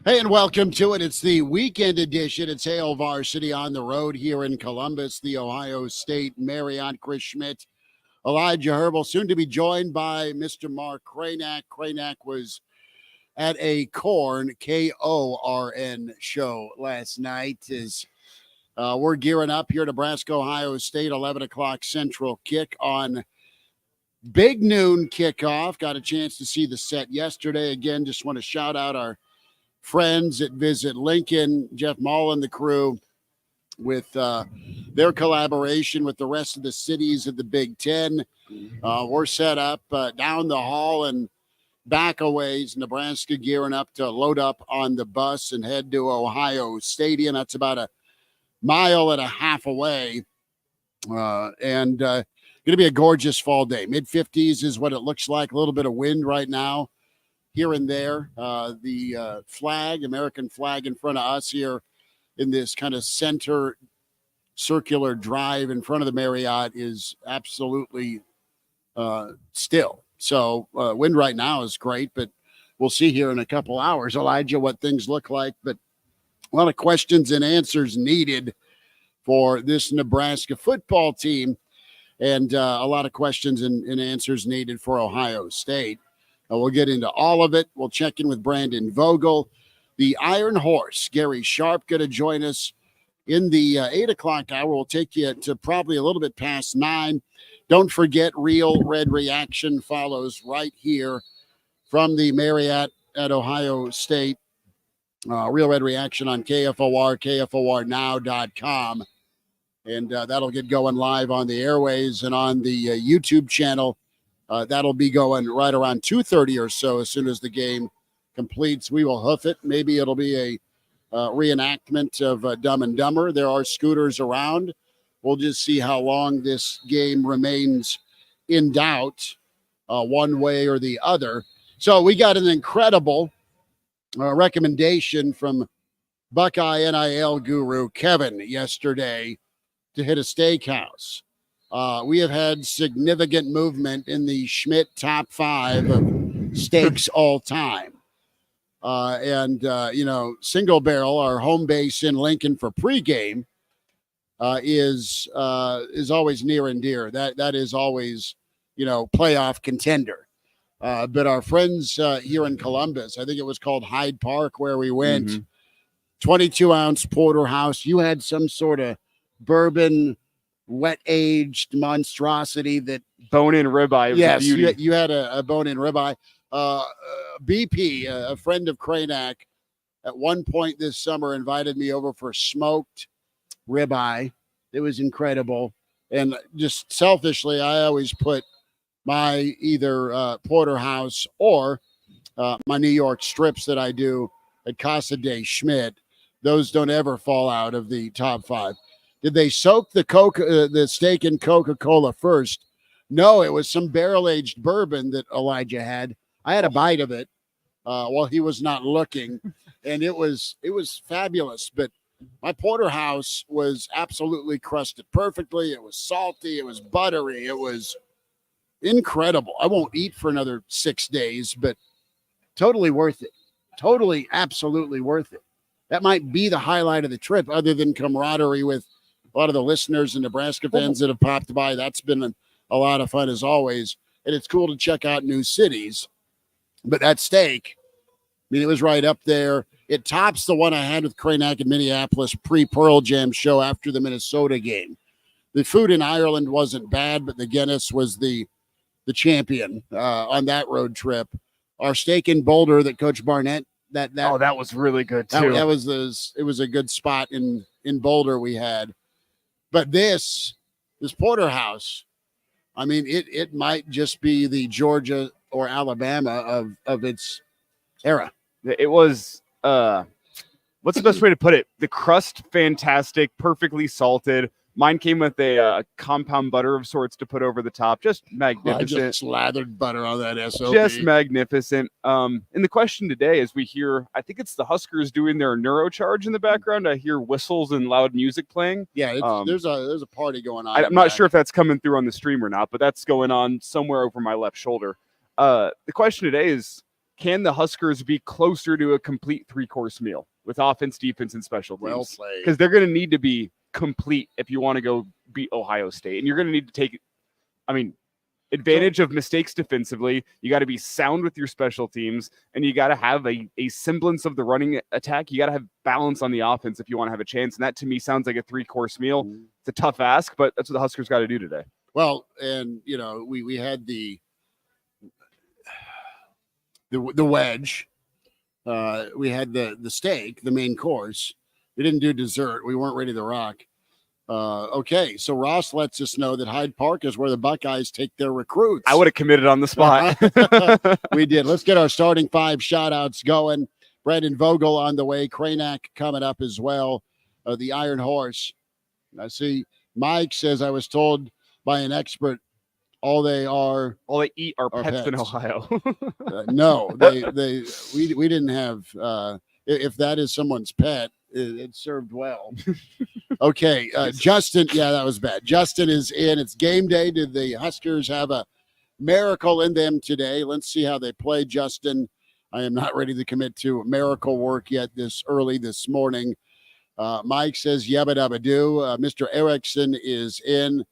Hey, and welcome to it. It's the weekend edition. It's Hail Varsity on the road here in Columbus, the Ohio State Marriott. Chris Schmidt, Elijah Herbal, soon to be joined by Mr. Mark Kranak. Kranak was at a Korn show last night. We're gearing up here, Nebraska-Ohio State, 11 o'clock Central kick on big noon kickoff. Got a chance to see the set yesterday. Again, just want to shout out our friends at Visit Lincoln, Jeff Mall and the crew, with their collaboration with the rest of the cities of the Big Ten. We're set up down the hall and back a ways. Nebraska gearing up to load up on the bus and head to Ohio Stadium. That's about a mile and a half away. And going to be a gorgeous fall day. Mid-50s is what it looks like. A little bit of wind right now here and there. The American flag in front of us here in this kind of center circular drive in front of the Marriott is absolutely still. So wind right now is great, but we'll see here in a couple hours, Elijah, what things look like. But a lot of questions and answers needed for this Nebraska football team, and a lot of questions and answers needed for Ohio State. We'll get into all of it. We'll check in with Brandon Vogel. The Iron Horse, Gary Sharp, going to join us in the 8 o'clock hour. We'll take you to probably a little bit past 9. Don't forget, Real Red Reaction follows right here from the Marriott at Ohio State. Real Red Reaction on KFOR, KFORnow.com. And that'll get going live on the airways and on the YouTube channel. That'll be going right around 2:30 or so. As soon as the game completes, we will hoof it. Maybe it'll be a reenactment of Dumb and Dumber. There are scooters around. We'll just see how long this game remains in doubt, one way or the other. So we got an incredible recommendation from Buckeye NIL guru Kevin yesterday to hit a steakhouse. We have had significant movement in the Schmidt top 5 of steaks all time. Single Barrel, our home base in Lincoln for pregame, is always near and dear. That is always, playoff contender. But our friends here in Columbus, I think it was called Hyde Park where we went, 22-ounce porterhouse. You had some sort of bourbon wet-aged monstrosity that bone-in ribeye. Yes, you had a bone-in ribeye. BP, a friend of Kranak, at one point this summer invited me over for smoked ribeye. It was incredible. And just selfishly, I always put my either porterhouse or my New York strips that I do at Casa de Schmidt. Those don't ever fall out of the top 5. Did they soak the steak in Coca-Cola first? No, it was some barrel-aged bourbon that Elijah had. I had a bite of it while he was not looking, and it was fabulous. But my porterhouse was absolutely crusted perfectly. It was salty. It was buttery. It was incredible. I won't eat for another 6 days, but totally worth it. Totally, absolutely worth it. That might be the highlight of the trip, other than camaraderie with a lot of the listeners and Nebraska fans that have popped by. That's been a lot of fun as always. And it's cool to check out new cities. But that steak, it was right up there. It tops the one I had with Kranak in Minneapolis pre-Pearl Jam show after the Minnesota game. The food in Ireland wasn't bad, but the Guinness was the champion on that road trip. Our steak in Boulder that Coach Barnett, that was really good too. It was a good spot in Boulder we had. But this porterhouse, it might just be the Georgia or Alabama of its era. It was, what's the best way to put it? The crust, fantastic, perfectly salted. Mine came with a compound butter of sorts to put over the top. Just magnificent. I just slathered butter on that SOP. Just magnificent. And the question today is we hear, I think it's the Huskers doing their neurocharge in the background. I hear whistles and loud music playing. Yeah, there's a party going on. I'm not sure if that's coming through on the stream or not, but that's going on somewhere over my left shoulder. The question today is, can the Huskers be closer to a complete 3-course meal with offense, defense, and special Well teams? played. Because they're going to need to be complete if you want to go beat Ohio State. And you're going to need to take, advantage of mistakes defensively. You got to be sound with your special teams, and you got to have a semblance of the running attack. You got to have balance on the offense if you want to have a chance. And that, to me, sounds like a 3-course meal. It's a tough ask, but that's what the Huskers got to do today. Well, and, we had the wedge. We had the steak, the main course. We didn't do dessert. We weren't ready to rock. Okay, so Ross lets us know that Hyde Park is where the Buckeyes take their recruits. I would have committed on the spot. We did. Let's get our starting 5 shout-outs going. Brandon Vogel on the way. Kranak coming up as well. The Iron Horse. I see Mike says, I was told by an expert all they eat are pets in Ohio. No, we didn't have. If that is someone's pet, it served well. Okay, Justin. Yeah, that was bad. Justin is in. It's game day. Did the Huskers have a miracle in them today? Let's see how they play, Justin. I am not ready to commit to miracle work yet this early this morning. Mike says, yabba dabba doo. Mr. Erickson is in.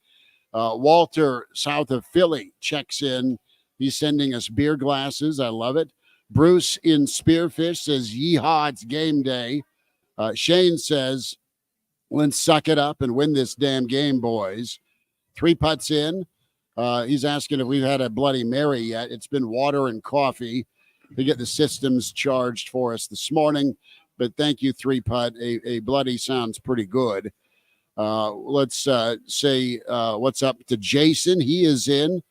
Walter, south of Philly, checks in. He's sending us beer glasses. I love it. Bruce in Spearfish says, yeehaw, it's game day. Shane says, let's suck it up and win this damn game, boys. 3 putts in. He's asking if we've had a Bloody Mary yet. It's been water and coffee to get the systems charged for us this morning. But thank you, 3 putt. A bloody sounds pretty good. Let's say what's up to Jason. He is in.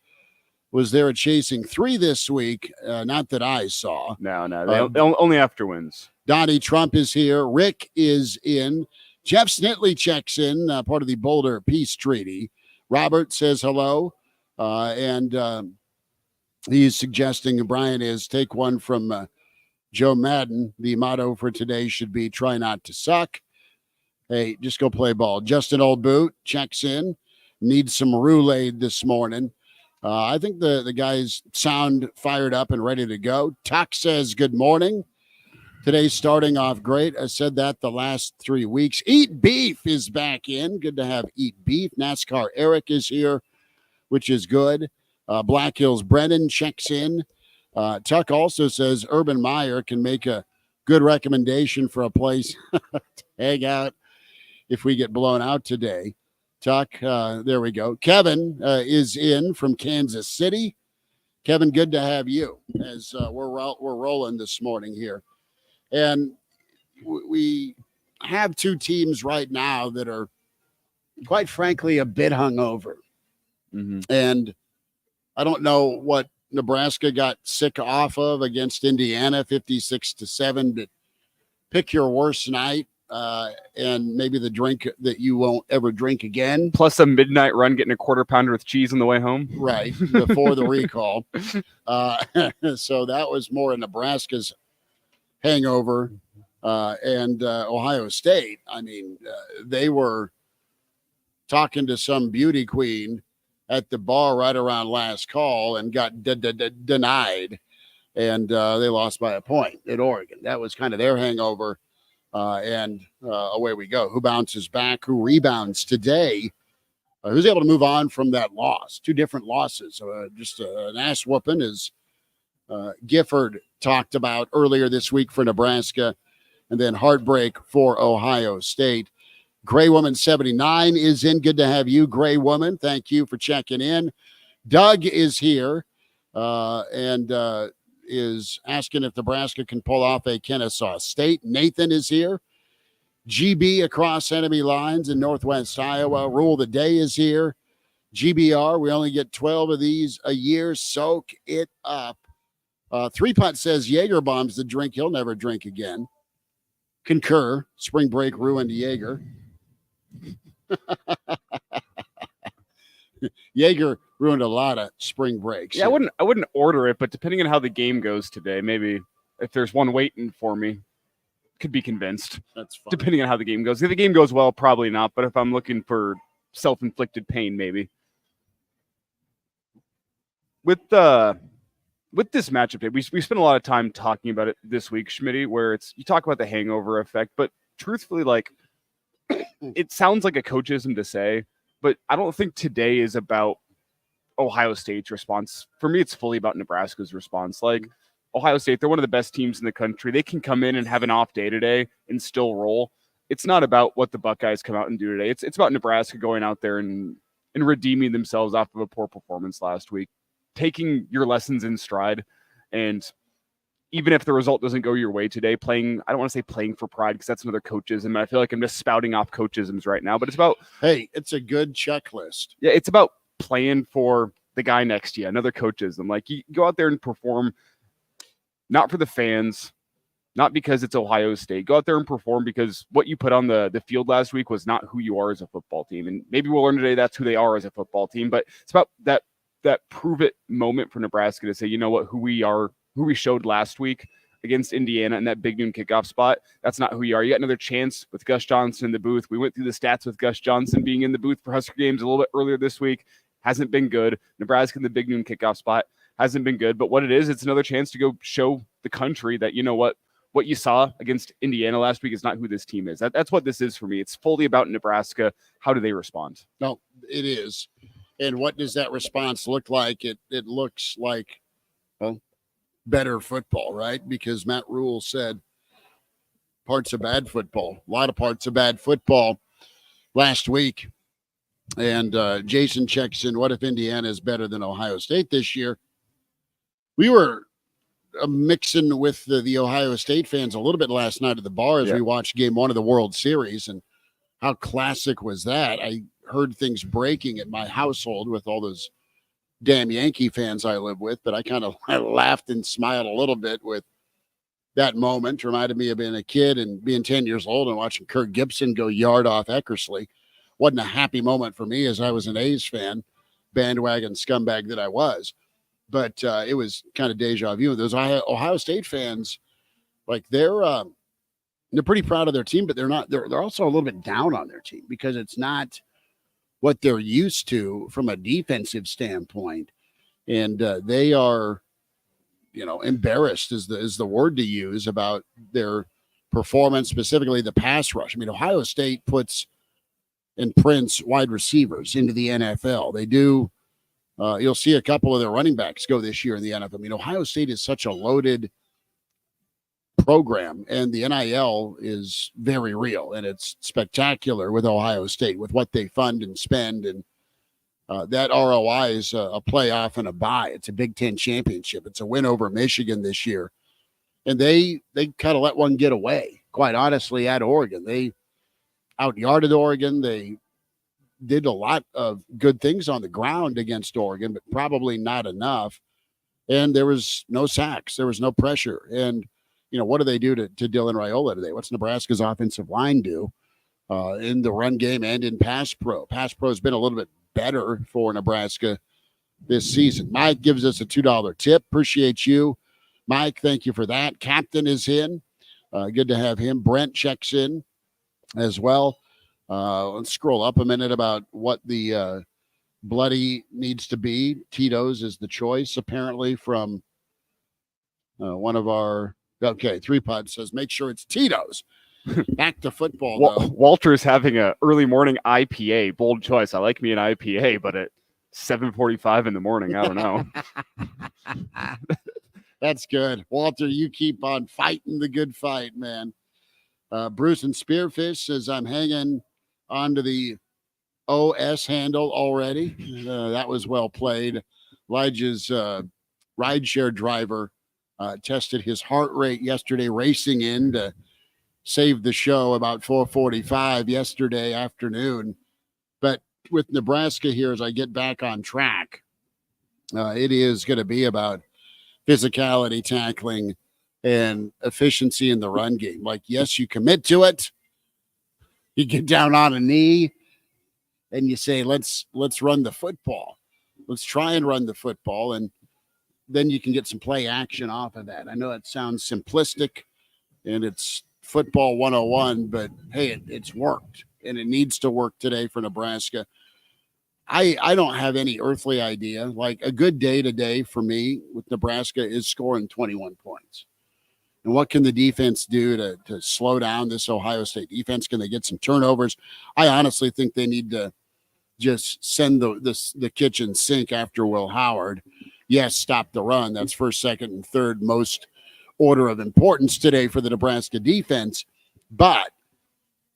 Was there a chasing 3 this week? Not that I saw. No. Only after wins. Donnie Trump is here. Rick is in. Jeff Snitley checks in, part of the Boulder Peace Treaty. Robert says hello. And he's suggesting, Brian is, take one from Joe Madden. The motto for today should be try not to suck. Hey, just go play ball. Justin Oldboot checks in. Needs some Roulade this morning. I think the guys sound fired up and ready to go. Tuck says good morning. Today's starting off great. I said that the last 3 weeks. Eat Beef is back in. Good to have Eat Beef. NASCAR Eric is here, which is good. Black Hills Brennan checks in. Tuck also says Urban Meyer can make a good recommendation for a place to hang out if we get blown out today. Tuck, there we go. Kevin is in from Kansas City. Kevin, good to have you as we're rolling this morning here. And we have 2 teams right now that are, quite frankly, a bit hungover. Mm-hmm. And I don't know what Nebraska got sick off of against Indiana, 56-7. But pick your worst night. And maybe the drink that you won't ever drink again. Plus a midnight run getting a quarter pounder with cheese on the way home. Right, before the recall. So that was more in Nebraska's hangover. And Ohio State, I mean, they were talking to some beauty queen at the bar right around last call and got denied. And they lost by a point at Oregon. That was kind of their hangover. And away we go. Who bounces back? Who rebounds today? Who's able to move on from that loss? 2 different losses. Just an ass whooping, as Gifford talked about earlier this week for Nebraska, and then heartbreak for Ohio State. Gray Woman 79 is in. Good to have you, Gray Woman. Thank you for checking in. Doug is here and is asking if Nebraska can pull off a Kennesaw State. Nathan is here. GB across enemy lines in Northwest Iowa. Rule the Day is here. GBR, we only get 12 of these a year. Soak it up. 3 putt says Jaeger bombs the drink he'll never drink again. Concur. Spring break ruined Jaeger. Jaeger ruined a lot of spring breaks. Yeah, I wouldn't order it, but depending on how the game goes today, maybe if there's one waiting for me, could be convinced. That's fine. Depending on how the game goes. If the game goes well, probably not. But if I'm looking for self-inflicted pain, maybe. With with this matchup, we spent a lot of time talking about it this week, Schmitty, where you talk about the hangover effect, but truthfully, like, it sounds like a coachism to say, but I don't think today is about Ohio State's response. For me, it's fully about Nebraska's response. Like, Ohio State, they're one of the best teams in the country. They can come in and have an off day today and still roll. It's not about what the Buckeyes come out and do today. It's about Nebraska going out there and redeeming themselves off of a poor performance last week, taking your lessons in stride, and even if the result doesn't go your way today, playing, I don't want to say playing for pride because that's another coachism. I feel like I'm just spouting off coachisms right now, but it's about, hey, it's a good checklist. Yeah, it's about playing for the guy next to you, another coachism. Like, you go out there and perform, not for the fans, not because it's Ohio State. Go out there and perform because what you put on the field last week was not who you are as a football team. And maybe we'll learn today that's who they are as a football team, but it's about that prove it moment for Nebraska to say, you know what, who we showed last week against Indiana in that big noon kickoff spot, that's not who you are. You got another chance with Gus Johnson in the booth. We went through the stats with Gus Johnson being in the booth for Husker games a little bit earlier this week. Hasn't been good. Nebraska in the big noon kickoff spot hasn't been good. But what it is, it's another chance to go show the country that, you know what you saw against Indiana last week is not who this team is. That's what this is for me. It's fully about Nebraska. How do they respond? No, it is. And what does that response look like? It looks like, well, better football, right? Because Matt Rule said parts of bad football, a lot of parts of bad football last week. And Jason checks in, what if Indiana is better than Ohio State this year? We were mixing with the Ohio State fans a little bit last night at the bar as we watched game 1 of the World Series. And how classic was that? I heard things breaking at my household with all those damn Yankee fans I live with, but I kind of laughed and smiled a little bit with that moment. Reminded me of being a kid and being 10 years old and watching Kirk Gibson go yard off Eckersley. Wasn't a happy moment for me as I was an A's fan, bandwagon scumbag that I was. But it was kind of deja vu. Those Ohio State fans, like, they're pretty proud of their team, but they're also a little bit down on their team because it's not what they're used to from a defensive standpoint. And they are, embarrassed is the word to use about their performance, specifically the pass rush. I mean, Ohio State puts and prints wide receivers into the NFL. They do. You'll see a couple of their running backs go this year in the NFL. I mean, Ohio State is such a loaded program, and the NIL is very real, and it's spectacular with Ohio State, with what they fund and spend, and that ROI is a playoff and a bye. It's a Big Ten championship. It's a win over Michigan this year, and they kind of let one get away, quite honestly, at Oregon. They out-yarded Oregon. They did a lot of good things on the ground against Oregon, but probably not enough, and there was no sacks. There was no pressure, and what do they do to Dylan Raiola today? What's Nebraska's offensive line do in the run game and in pass pro? Pass pro has been a little bit better for Nebraska this season. Mike gives us a $2 tip. Appreciate you, Mike. Thank you for that. Captain is in. Good to have him. Brent checks in as well. Let's scroll up a minute about what the bloody needs to be. Tito's is the choice, apparently, from one of our... Okay, 3-Pod says, make sure it's Tito's. Back to football, though. Walter's having a early morning IPA. Bold choice. I like me an IPA, but at 7:45 in the morning, I don't know. That's good. Walter, you keep on fighting the good fight, man. Bruce and Spearfish says, I'm hanging onto the OS handle already. That was well played. Elijah's rideshare driver tested his heart rate yesterday, racing in to save the show about 4:45 yesterday afternoon. But with Nebraska here, as I get back on track, it is going to be about physicality, tackling, and efficiency in the run game. Like, yes, you commit to it. You get down on a knee and you say, let's run the football. Let's try and run the football. And then you can get some play action off of that. I know it sounds simplistic and it's football 101, but hey, it's worked and it needs to work today for Nebraska. I don't have any earthly idea. Like a good day today for me with Nebraska is scoring 21 points. And what can the defense do to slow down this Ohio State defense? Can they get some turnovers? I honestly think they need to just send the kitchen sink after Will Howard. Yes, stop the run. That's first, second, and third most order of importance today for the Nebraska defense. But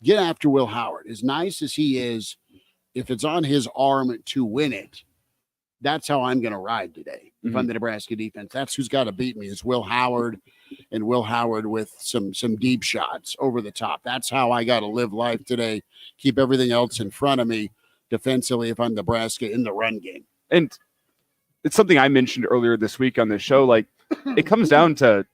get after Will Howard. As nice as he is, if it's on his arm to win it, that's how I'm going to ride today. If I'm the Nebraska defense, that's who's got to beat me is Will Howard, and Will Howard with some deep shots over the top. That's how I got to live life today. Keep everything else in front of me defensively if I'm Nebraska in the run game. And it's something I mentioned earlier this week on the show. Like it comes down to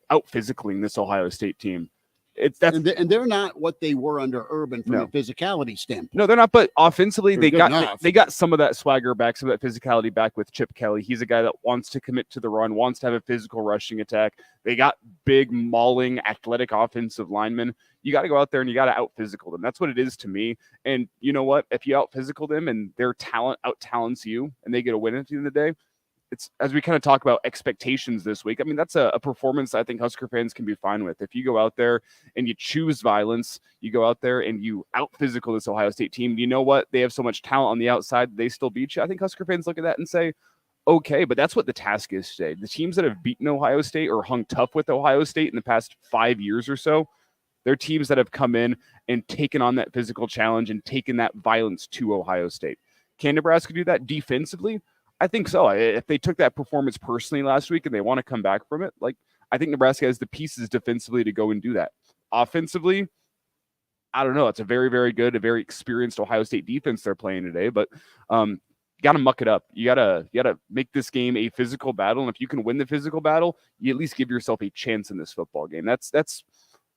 out physicaling this Ohio State team. And they're not what they were under Urban from a physicality standpoint. No, they're not. But offensively, they enough. got some of that swagger back, some of that physicality back with Chip Kelly. He's a guy that wants to commit to the run, wants to have a physical rushing attack. They got big, mauling, athletic offensive linemen. You got to go out there and you got to out physical them. That's what it is to me. And you know what? If you out physical them and their talent out talents you, and they get a win at the end of the day. It's as we kind of talk about expectations this week. I mean, that's a performance I think Husker fans can be fine with. If you go out there and you choose violence, you go out there and you out physical this Ohio State team, you know what? They have so much talent on the outside, they still beat you. I think Husker fans look at that and say, okay, but that's what the task is today. The teams that have beaten Ohio State or hung tough with Ohio State in the past 5 years or so, they're teams that have come in and taken on that physical challenge and taken that violence to Ohio State. Can Nebraska do that defensively? I think so. If they took that performance personally last week and they want to come back from it, like I think Nebraska has the pieces defensively to go and do that. Offensively, I don't know. It's a very, very good, a very experienced Ohio State defense they're playing today, but you got to muck it up. You gotta make this game a physical battle, and if you can win the physical battle, you at least give yourself a chance in this football game. That's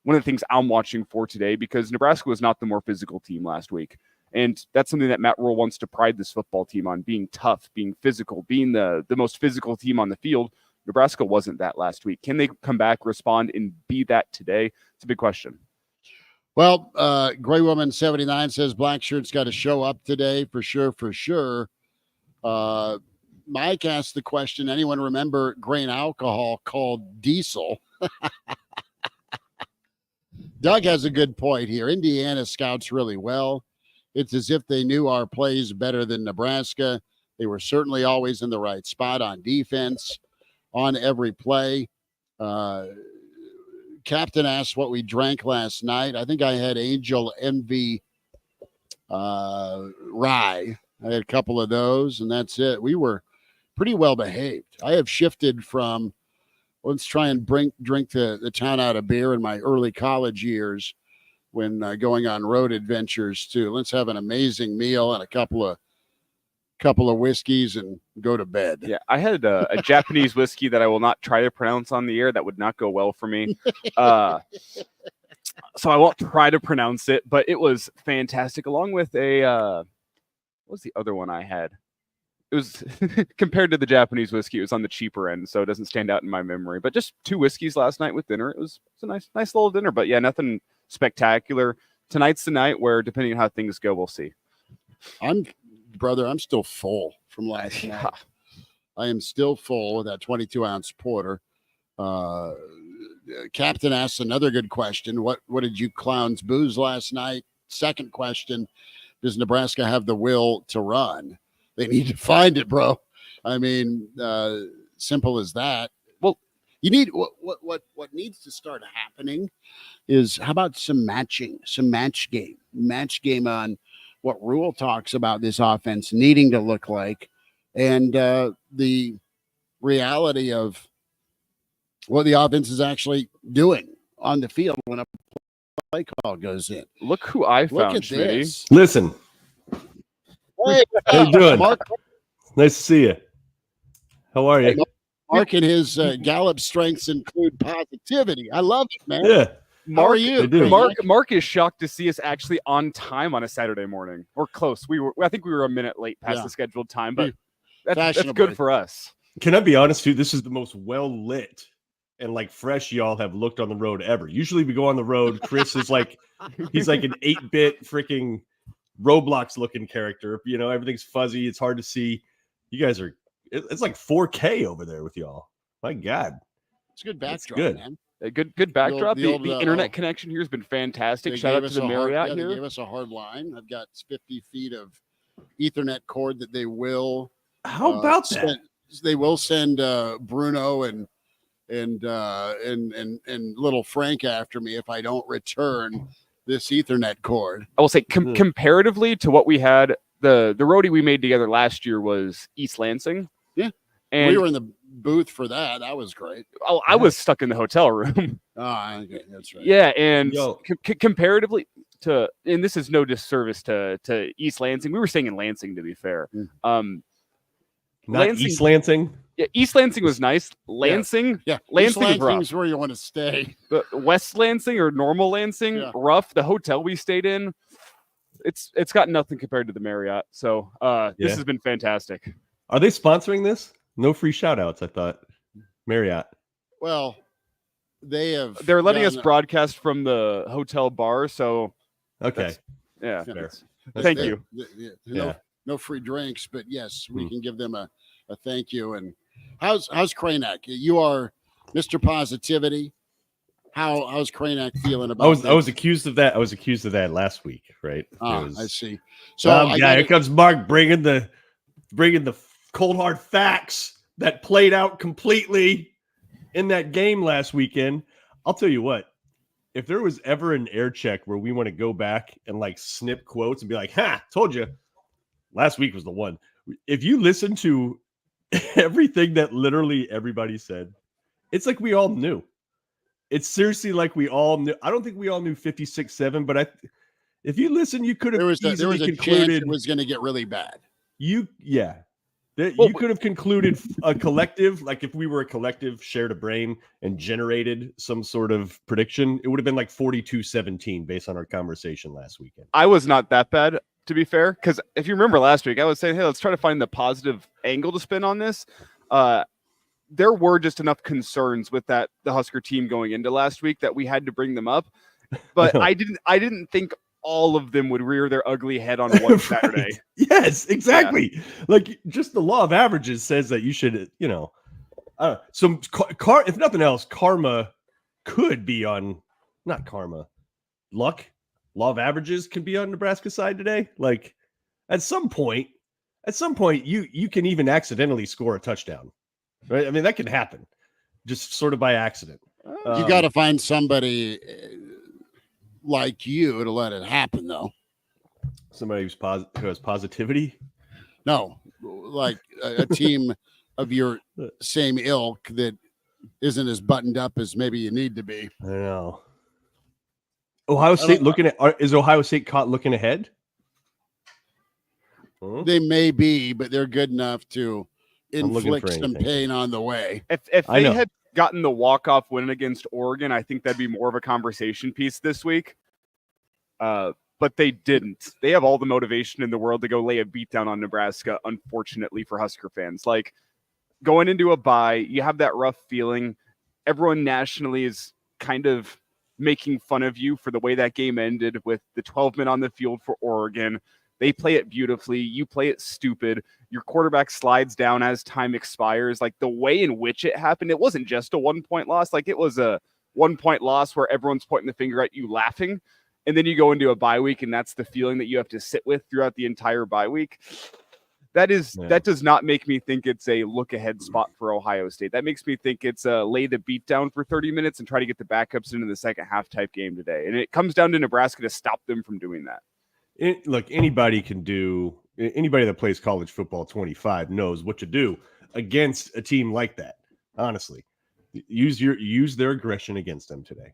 one of the things I'm watching for today because Nebraska was not the more physical team last week. And that's something that Matt Rule wants to pride this football team on, being tough, being physical, being the most physical team on the field. Nebraska wasn't that last week. Can they come back, respond, and be that today? It's a big question. Well, Gray Woman 79 says Black Shirt's got to show up today for sure, for sure. Mike asked the question, anyone remember grain alcohol called diesel? Doug has a good point here. Indiana scouts really well. It's as if they knew our plays better than Nebraska. They were certainly always in the right spot on defense, on every play. Captain asked what we drank last night. I think I had Angel Envy rye. I had a couple of those, and that's it. We were pretty well behaved. I have shifted from let's try and drink the town out of beer in my early college years when going on road adventures to let's have an amazing meal and a couple of whiskeys and go to bed. Yeah, I had a Japanese whiskey that I will not try to pronounce on the air. That would not go well for me. So I won't try to pronounce it, but it was fantastic. Along with what was the other one I had? It was compared to the Japanese whiskey, it was on the cheaper end, so it doesn't stand out in my memory. But just 2 whiskeys last night with dinner. It was a nice little dinner. But yeah, nothing spectacular. Tonight's the night where, depending on how things go, we'll see. I'm still full from last night. I am still full with that 22-ounce porter. Captain asks another good question. What did you clowns booze last night? Second question, does Nebraska have the will to run? They need to find it, bro. I mean, simple as that. Well, you need what needs to start happening is how about some match game on what Rule talks about this offense needing to look like, and the reality of what the offense is actually doing on the field when a play call goes in. Look who I found. Look at this. Listen. Hey, how you doing? Mark, nice to see you. How are you? Mark and his Gallup strengths include positivity. I love it, man. Yeah. How are you? Mark is shocked to see us actually on time on a Saturday morning. Or close. I think we were a minute late past the scheduled time, but that's good for us. Can I be honest, dude? This is the most well lit and like fresh y'all have looked on the road ever. Usually we go on the road. Chris is like he's like an 8-bit freaking Roblox looking character. You know, everything's fuzzy. It's hard to see. You guys are, it's like 4K over there with y'all. My God. It's a good backdrop, good. man. A good backdrop. The old, the internet connection here has been fantastic. They Shout out gave to us the a hard- Marriott yeah, here. They gave us a hard line. I've got 50 feet of Ethernet cord that they will. How about that? They will send Bruno and little Frank after me if I don't return this Ethernet cord. I will say comparatively to what we had, the roadie we made together last year was East Lansing. Yeah. And We were in the booth for that. That was great. I was stuck in the hotel room. Okay, that's right. Yeah, and Yo. comparatively to, and this is no disservice to East Lansing. We were staying in Lansing, to be fair. Not Lansing- East Lansing. Yeah, East Lansing was nice. Lansing, Yeah. Lansing was rough. Lansing's where you want to stay. But West Lansing or normal Lansing, Yeah. rough. The hotel we stayed in, it's got nothing compared to the Marriott. So this has been fantastic. Are they sponsoring this? No free shout outs, I thought. Marriott. Well, they're They're letting us broadcast from the hotel bar, so Okay. yeah. Fair. Thank you. No free drinks, but yes, we can give them a thank you. And how's Kranak? You are Mr. Positivity. How's Kranak feeling about? I was accused of that. I was accused of that last week, right? I see. So here comes Mark bringing the cold hard facts that played out completely in that game last weekend. I'll tell you what, if there was ever an air check where we want to go back and like snip quotes and be like, "Ha, told you, last week was the one." If you listen to everything that literally everybody said, it's like we all knew. It's seriously like we all knew. I don't think we all knew 56-7, but if you listen, you could have there was a chance it was going to get really bad. You could have concluded a collective, like if we were a collective, shared a brain and generated some sort of prediction, it would have been like 42-17 based on our conversation last weekend. I was not that bad, to be fair, because if you remember last week, I was saying, hey, let's try to find the positive angle to spin on this. There were just enough concerns with the Husker team going into last week that we had to bring them up. But I didn't think all of them would rear their ugly head on one Saturday. Yes, exactly. Yeah. Like just the law of averages says that you should, if nothing else, karma could be on, not karma, luck. Law of averages can be on Nebraska's side today. Like at some point, you can even accidentally score a touchdown, right? I mean, that can happen just sort of by accident. You got to find somebody like you to let it happen, though. Somebody who has positivity. No, like a team of your same ilk that isn't as buttoned up as maybe you need to be. I know. Ohio State is Ohio State caught looking ahead? They may be, but they're good enough to inflict some pain on the way. If they had gotten the walk-off win against Oregon, I think that'd be more of a conversation piece this week. But they didn't. They have all the motivation in the world to go lay a beatdown on Nebraska, unfortunately for Husker fans. Like, going into a bye, you have that rough feeling. Everyone nationally is kind of making fun of you for the way that game ended with the 12 men on the field for Oregon. They play it beautifully. You play it stupid. Your quarterback slides down as time expires. Like the way in which it happened, it wasn't just a 1-point loss. Like it was a 1-point loss where everyone's pointing the finger at you laughing. And then you go into a bye week and that's the feeling that you have to sit with throughout the entire bye week. That does not make me think it's a look ahead spot for Ohio State. That makes me think it's a lay the beat down for 30 minutes and try to get the backups into the second half type game today. And it comes down to Nebraska to stop them from doing that. Look, anybody that plays college football 25 knows what to do against a team like that. Honestly, use their aggression against them today.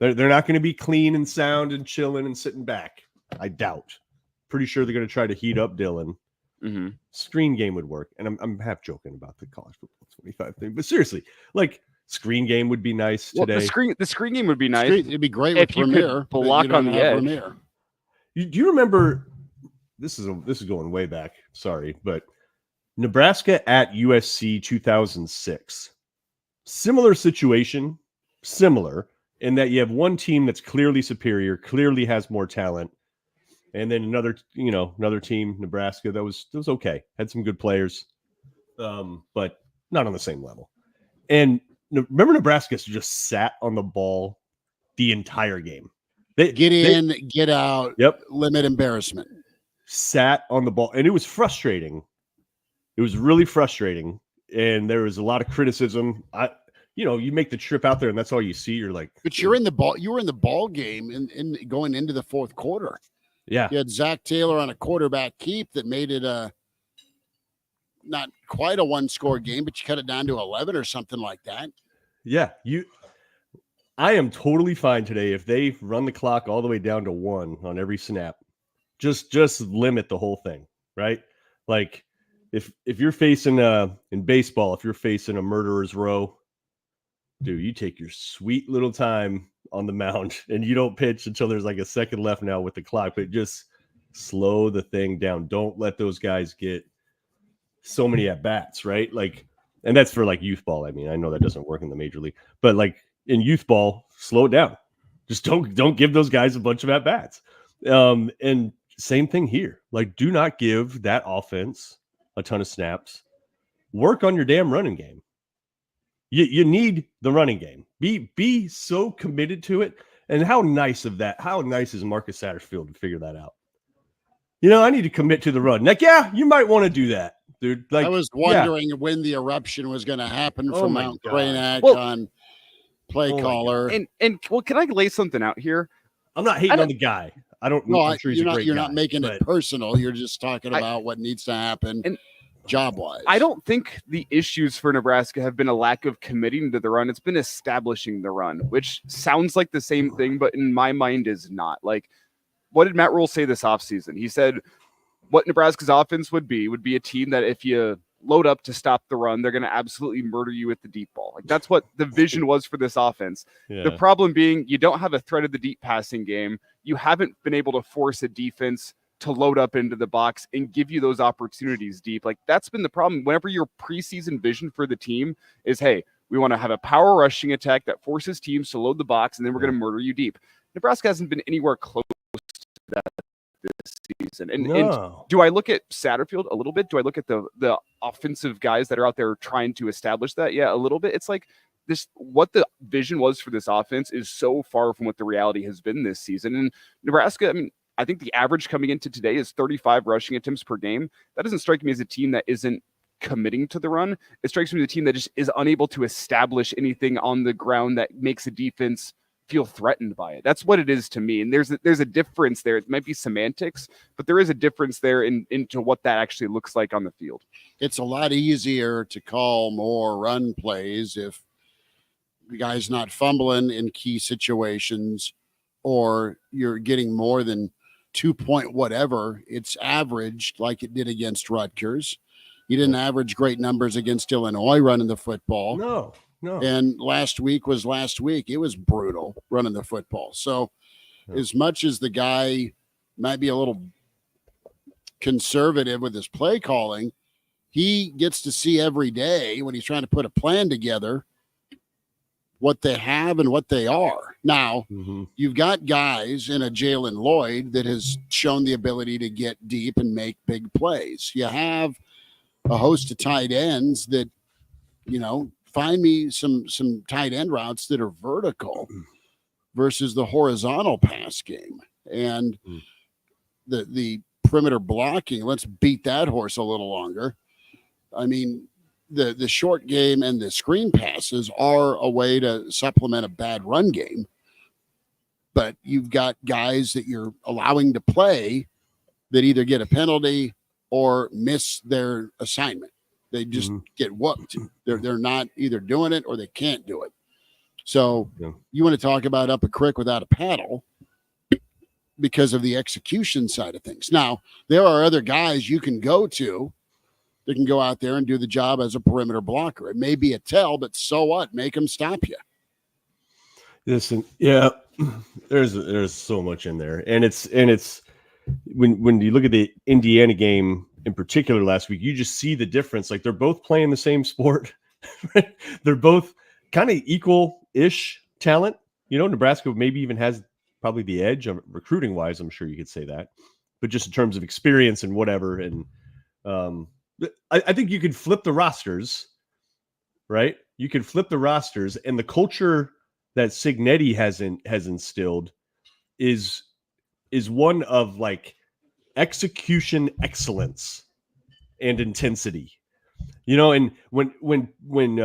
They're not going to be clean and sound and chilling and sitting back. I doubt. Pretty sure they're going to try to heat up Dylan. Mm-hmm. Screen game would work, and I'm half joking about the college football 25 thing, but seriously, like screen game would be nice today. The screen game would be nice. It'd be great if you could block on the edge. Do you remember? This is going way back. Sorry, but Nebraska at USC 2006. Similar situation, similar in that you have one team that's clearly superior, clearly has more talent, And then another team, Nebraska, that was okay. Had some good players, but not on the same level. And remember, Nebraska just sat on the ball the entire game. They Get out. Yep. Limit embarrassment. Sat on the ball, and it was frustrating. It was really frustrating, and there was a lot of criticism. You make the trip out there, and that's all you see. You're like, but you were in the ball game in going into the fourth quarter. Yeah, you had Zach Taylor on a quarterback keep that made it not quite a one-score game, but you cut it down to 11 or something like that. Yeah, I am totally fine today if they run the clock all the way down to 1 on every snap. Just limit the whole thing, right? Like if you're facing in baseball, if you're facing a murderer's row, dude, you take your sweet little time on the mound and you don't pitch until there's like a second left now with the clock, but just slow the thing down. Don't let those guys get so many at bats, right? Like, and that's for like youth ball. I mean, I know that doesn't work in the major league, but like in youth ball, slow it down. Just don't give those guys a bunch of at bats. And same thing here. Like, do not give that offense a ton of snaps. Work on your damn running game. You need the running game. Be so committed to it. And how nice is Marcus Satterfield to figure that out? I need to commit to the run. Like, yeah, you might want to do that, dude. Like, I was wondering when the eruption was going to happen from Mount Cranack on play caller. And well, can I lay something out here? I'm not hating on the guy. I don't know. No, you're not making it personal. You're just talking about what needs to happen. And job-wise, I don't think the issues for Nebraska have been a lack of committing to the run. It's been establishing the run, which sounds like the same thing, but in my mind is not. Like, what did Matt Rule say this offseason? He said what Nebraska's offense would be a team that if you load up to stop the run, they're going to absolutely murder you with the deep ball. Like, that's what the vision was for this offense. Yeah. The problem being you don't have a threat of the deep passing game. You haven't been able to force a defense to load up into the box and give you those opportunities deep. Like, that's been the problem. Whenever your preseason vision for the team is, hey, we want to have a power rushing attack that forces teams to load the box, and then we're going to murder you deep. Nebraska hasn't been anywhere close to that this season. And do I look at Satterfield a little bit? Do I look at the offensive guys that are out there trying to establish that? Yeah, a little bit. It's like this, what the vision was for this offense is so far from what the reality has been this season. And Nebraska, I mean, I think the average coming into today is 35 rushing attempts per game. That doesn't strike me as a team that isn't committing to the run. It strikes me as a team that just is unable to establish anything on the ground that makes a defense feel threatened by it. That's what it is to me. And there's a difference there. It might be semantics, but there is a difference there into what that actually looks like on the field. It's a lot easier to call more run plays if the guy's not fumbling in key situations, or you're getting more than 2 point whatever. It's averaged like it did against Rutgers. You didn't average great numbers against Illinois running the football. No. And last week was last week. It was brutal running the football. So as much as the guy might be a little conservative with his play calling, he gets to see every day when he's trying to put a plan together what they have and what they are. Now, you've got guys in a Jalen Lloyd that has shown the ability to get deep and make big plays. You have a host of tight ends that, find me some tight end routes that are vertical versus the horizontal pass game. And the perimeter blocking, let's beat that horse a little longer. I mean, the short game and the screen passes are a way to supplement a bad run game. But you've got guys that you're allowing to play that either get a penalty or miss their assignment. They just get whooped. They're not either doing it or they can't do it. So you want to talk about up a creek without a paddle because of the execution side of things. Now, there are other guys you can go to that can go out there and do the job as a perimeter blocker. It may be a tell, but so what? Make them stop you. Listen, there's so much in there. And it's when you look at the Indiana game in particular last week, you just see the difference. Like, they're both playing the same sport. They're both kind of equal-ish talent. Nebraska maybe even has probably the edge recruiting wise. I'm sure you could say that. but just in terms of experience and whatever. And I think you could flip the rosters, right? You could flip the rosters, and the culture that Signetti has instilled is one of like execution excellence and intensity. And when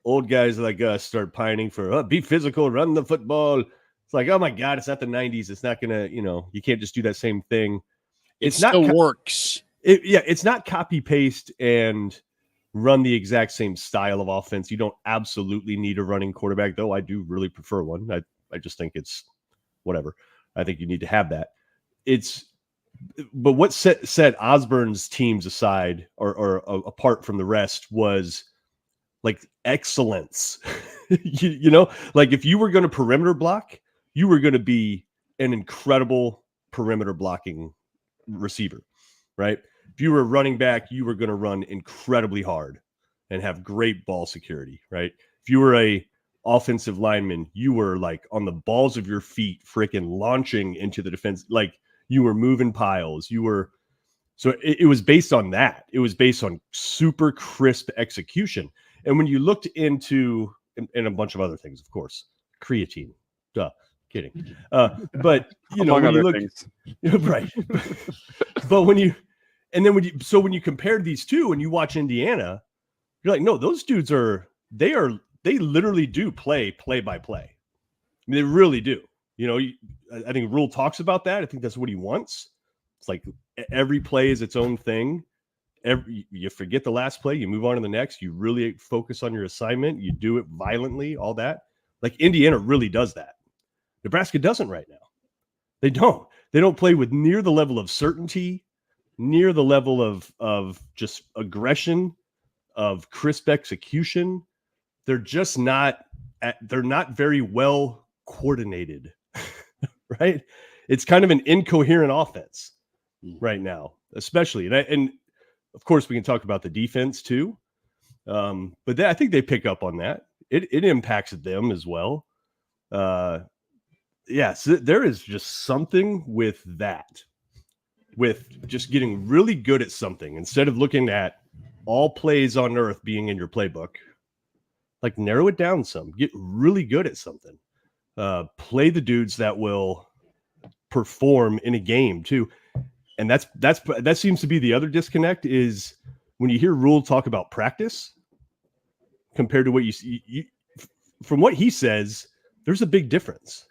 old guys like us start pining for be physical, run the football, it's like, oh my God, it's not the 90s. It's not gonna, you can't just do that same thing. It still works. It's not copy paste and run the exact same style of offense. You don't absolutely need a running quarterback, though. I do really prefer one. I just think it's whatever. I think you need to have that. But what set Osborne's teams aside or apart from the rest was like excellence. Like if you were going to perimeter block, you were going to be an incredible perimeter blocking receiver, right? If you were a running back, you were going to run incredibly hard and have great ball security, right? If you were a offensive lineman, you were like on the balls of your feet, freaking launching into the defense. Like you were moving piles. So it was based on that. It was based on super crisp execution. And when you looked into, and a bunch of other things, of course, creatine, kidding. But among when other you look, things. right. But when you compare these two and you watch Indiana, you're like, no, those dudes they literally do play by play. I mean, they really do. I think Rule talks about that. I think that's what he wants. It's like every play is its own thing. You forget the last play, you move on to the next. You really focus on your assignment. You do it violently, all that. Like Indiana really does that. Nebraska doesn't right now. They don't. They don't play with near the level of certainty, near the level of just aggression, of crisp execution. They're just not. They're not very well coordinated, right? It's kind of an incoherent offense right now, especially. And of course, we can talk about the defense too. But I think they pick up on that. It impacts them as well. So there is just something with that, with just getting really good at something instead of looking at all plays on earth being in your playbook. Like narrow it down some, get really good at something. Play the dudes that will perform in a game too. And that seems to be the other disconnect is when you hear Rule talk about practice compared to what you see, from what he says, there's a big difference,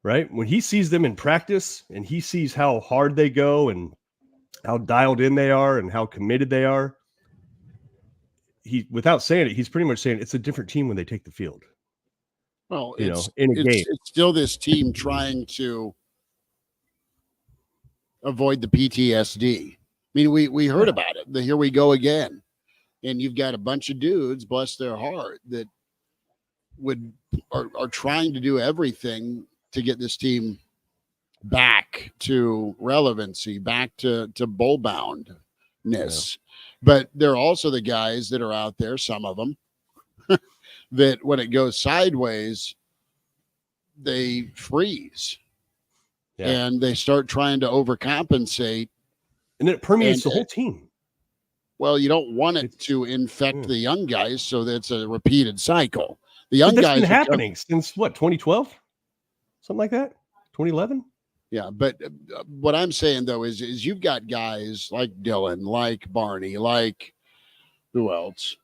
right? When he sees them in practice and he sees how hard they go and how dialed in they are and how committed they are, without saying it, he's pretty much saying it's a different team when they take the field. Well, in a game, it's still this team trying to avoid the PTSD. I mean, we heard about it. Here we go again. And you've got a bunch of dudes, bless their heart, that are trying to do everything to get this team back to relevancy, back to bowl boundness. Yeah. But they're also the guys that are out there, some of them, that when it goes sideways, they freeze. Yeah. And they start trying to overcompensate. And then it permeates the whole team. Well, you don't want it to infect the young guys, so that's a repeated cycle. The young guys been happening since what, 2012? Something like that? 2011? Yeah, but what I'm saying, though, is you've got guys like Dylan, like Barney, like who else?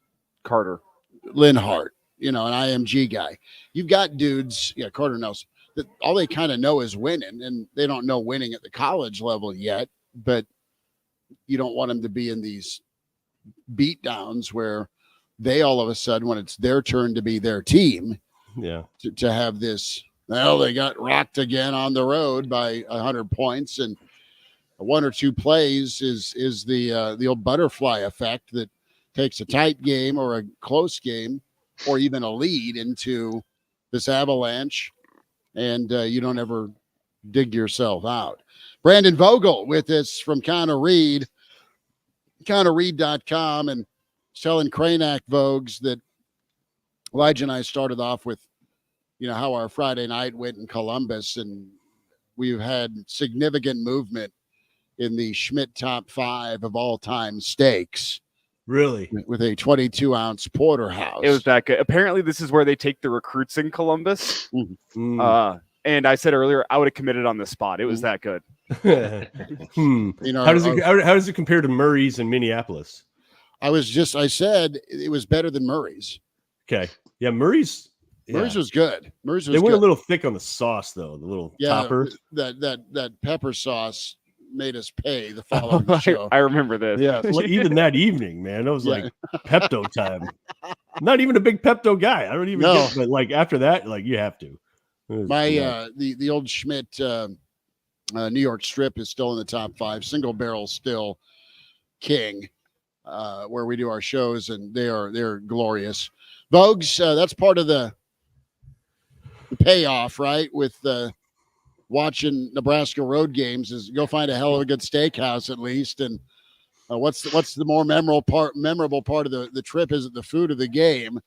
Carter. Linhart, an IMG guy. You've got dudes, Carter Nelson, that all they kind of know is winning, and they don't know winning at the college level yet, but you don't want them to be in these beat downs where they all of a sudden, when it's their turn to be their team, to have this, well, they got rocked again on the road by 100 points, and one or two plays is the old butterfly effect that takes a tight game or a close game or even a lead into this avalanche, and you don't ever dig yourself out. Brandon Vogel with us from Connor Reed, ConnorReed.com, and telling Cranack Vogues that Elijah and I started off with, how our Friday night went in Columbus, and we've had significant movement in the Schmidt top 5 of all time steaks Really? with a 22-ounce porterhouse. It was that good. Apparently, this is where they take the recruits in Columbus. Mm. And I said earlier, I would have committed on the spot. It was that good. You know, how does it compare to Murray's in Minneapolis? I said it was better than Murray's. Okay. Yeah, Murray's was good. Murray's was they went good. a little thick on the sauce, though. The little topper. That pepper sauce made us pay the following show. I remember this. Yeah. Even that evening, man, it was like Pepto time. Not even a big Pepto guy. I don't even get it, but like after that, like you have to. My the old Schmidt New York strip is still in the top 5. Single barrel still king, where we do our shows, and they're glorious. Vogues, that's part of the payoff, right? With watching Nebraska road games is go find a hell of a good steakhouse at least. And what's the more memorable part of the trip? Is it the food of the game?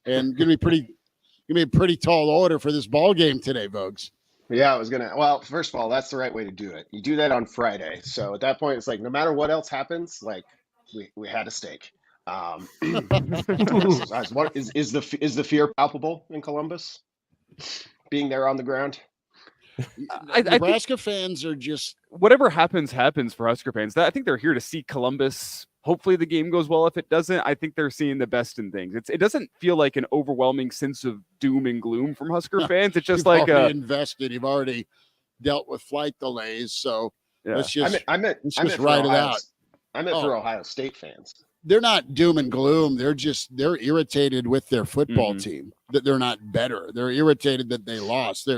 And gonna be a pretty tall order for this ball game today, Vogues. Yeah, well, first of all, that's the right way to do it. You do that on Friday. So at that point, it's like, no matter what else happens, like we had a steak. What is the fear palpable in Columbus? Being there on the ground? Nebraska fans are just whatever happens for Husker fans. I think they're here to see Columbus. Hopefully the game goes well. If it doesn't, I think they're seeing the best in things. It doesn't feel like an overwhelming sense of doom and gloom from Husker fans. It's just like invested. You've already dealt with flight delays, so let's just ride it out. I meant for Ohio State fans. They're not doom and gloom. They're irritated with their football team that they're not better. They're irritated that they lost. They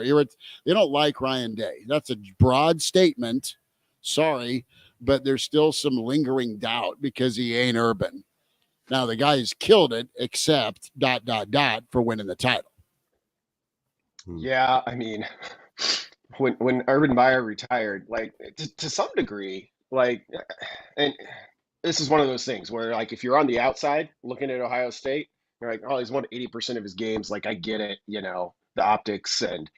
don't like Ryan Day. That's a broad statement. Sorry, but there's still some lingering doubt because he ain't Urban. Now the guy's killed it, except ... for winning the title. Yeah, I mean, when Urban Meyer retired, like to some degree, like, and this is one of those things where, like, if you're on the outside looking at Ohio State, you're like, oh, he's won 80% of his games. Like, I get it, the optics. And,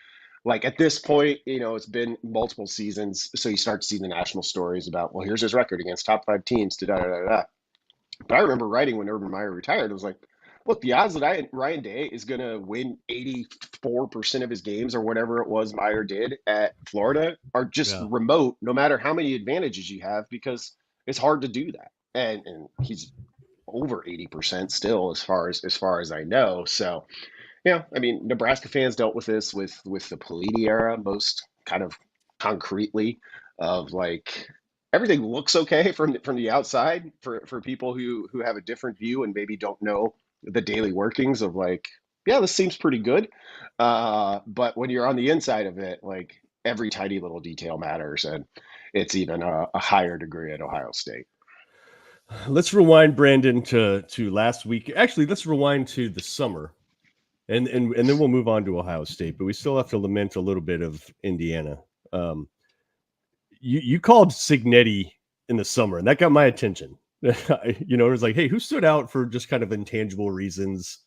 like, at this point, it's been multiple seasons. So you start to see the national stories about, well, here's his record against top 5 teams. But I remember writing when Urban Meyer retired, it was like, look, the odds that Ryan Day is going to win 84% of his games or whatever it was Meyer did at Florida are just remote, no matter how many advantages you have, because it's hard to do that. And he's over 80% still as far as I know. So, I mean, Nebraska fans dealt with this with the Pelini era most kind of concretely, of like everything looks okay from the outside for people who have a different view and maybe don't know the daily workings of, like, this seems pretty good. But when you're on the inside of it, like, every tiny little detail matters, and it's even a higher degree at Ohio State. Let's rewind, Brandon, to last week. Actually, let's rewind to the summer, and then we'll move on to Ohio State. But we still have to lament a little bit of Indiana. You called Signetti in the summer, and that got my attention. It was like, hey, who stood out for just kind of intangible reasons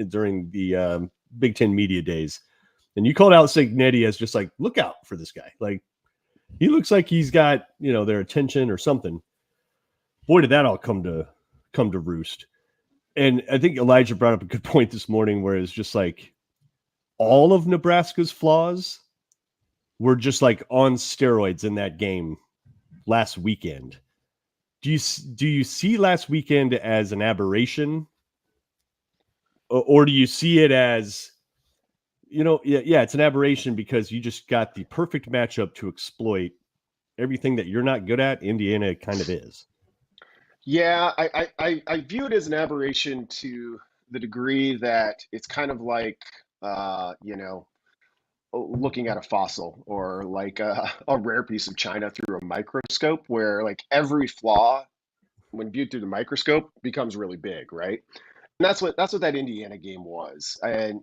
during the Big Ten media days? And you called out Signetti as just like, look out for this guy. Like, he looks like he's got their attention or something. Boy, did that all come to roost. And I think Elijah brought up a good point this morning, where it's just like all of Nebraska's flaws were just like on steroids in that game last weekend. Do you see last weekend as an aberration, or do you see it as, it's an aberration because you just got the perfect matchup to exploit everything that you're not good at? Indiana kind of is. Yeah, I view it as an aberration to the degree that it's kind of like, looking at a fossil, or like a rare piece of china through a microscope, where like every flaw, when viewed through the microscope, becomes really big, right? And that's what that Indiana game was. And,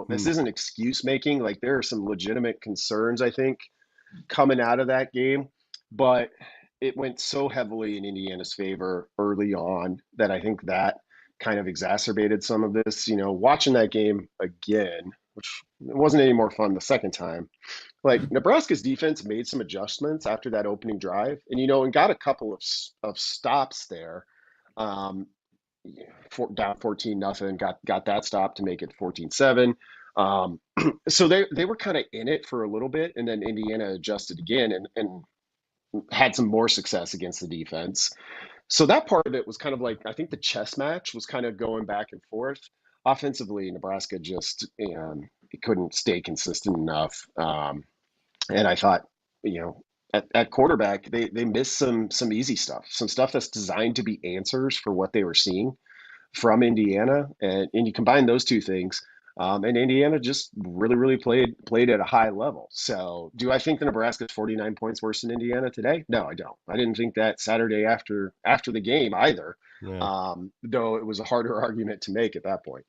this isn't excuse making. Like, there are some legitimate concerns, I think, coming out of that game, but it went so heavily in Indiana's favor early on that I think that kind of exacerbated some of this. Watching that game again, which it wasn't any more fun the second time. Like Nebraska's defense made some adjustments after that opening drive, and got a couple of stops there. Um, Down 14-0, got that stop to make it 14-7. So they were kind of in it for a little bit, and then Indiana adjusted again and had some more success against the defense. So that part of it was kind of like, I think the chess match was kind of going back and forth. Offensively, Nebraska just it couldn't stay consistent enough. And I thought, at quarterback, they missed some easy stuff, some stuff that's designed to be answers for what they were seeing from Indiana. And you combine those two things, and Indiana just really, really played at a high level. So do I think the Nebraska's 49 points worse than Indiana today? No, I don't. I didn't think that Saturday after the game either, Yeah. though it was a harder argument to make at that point.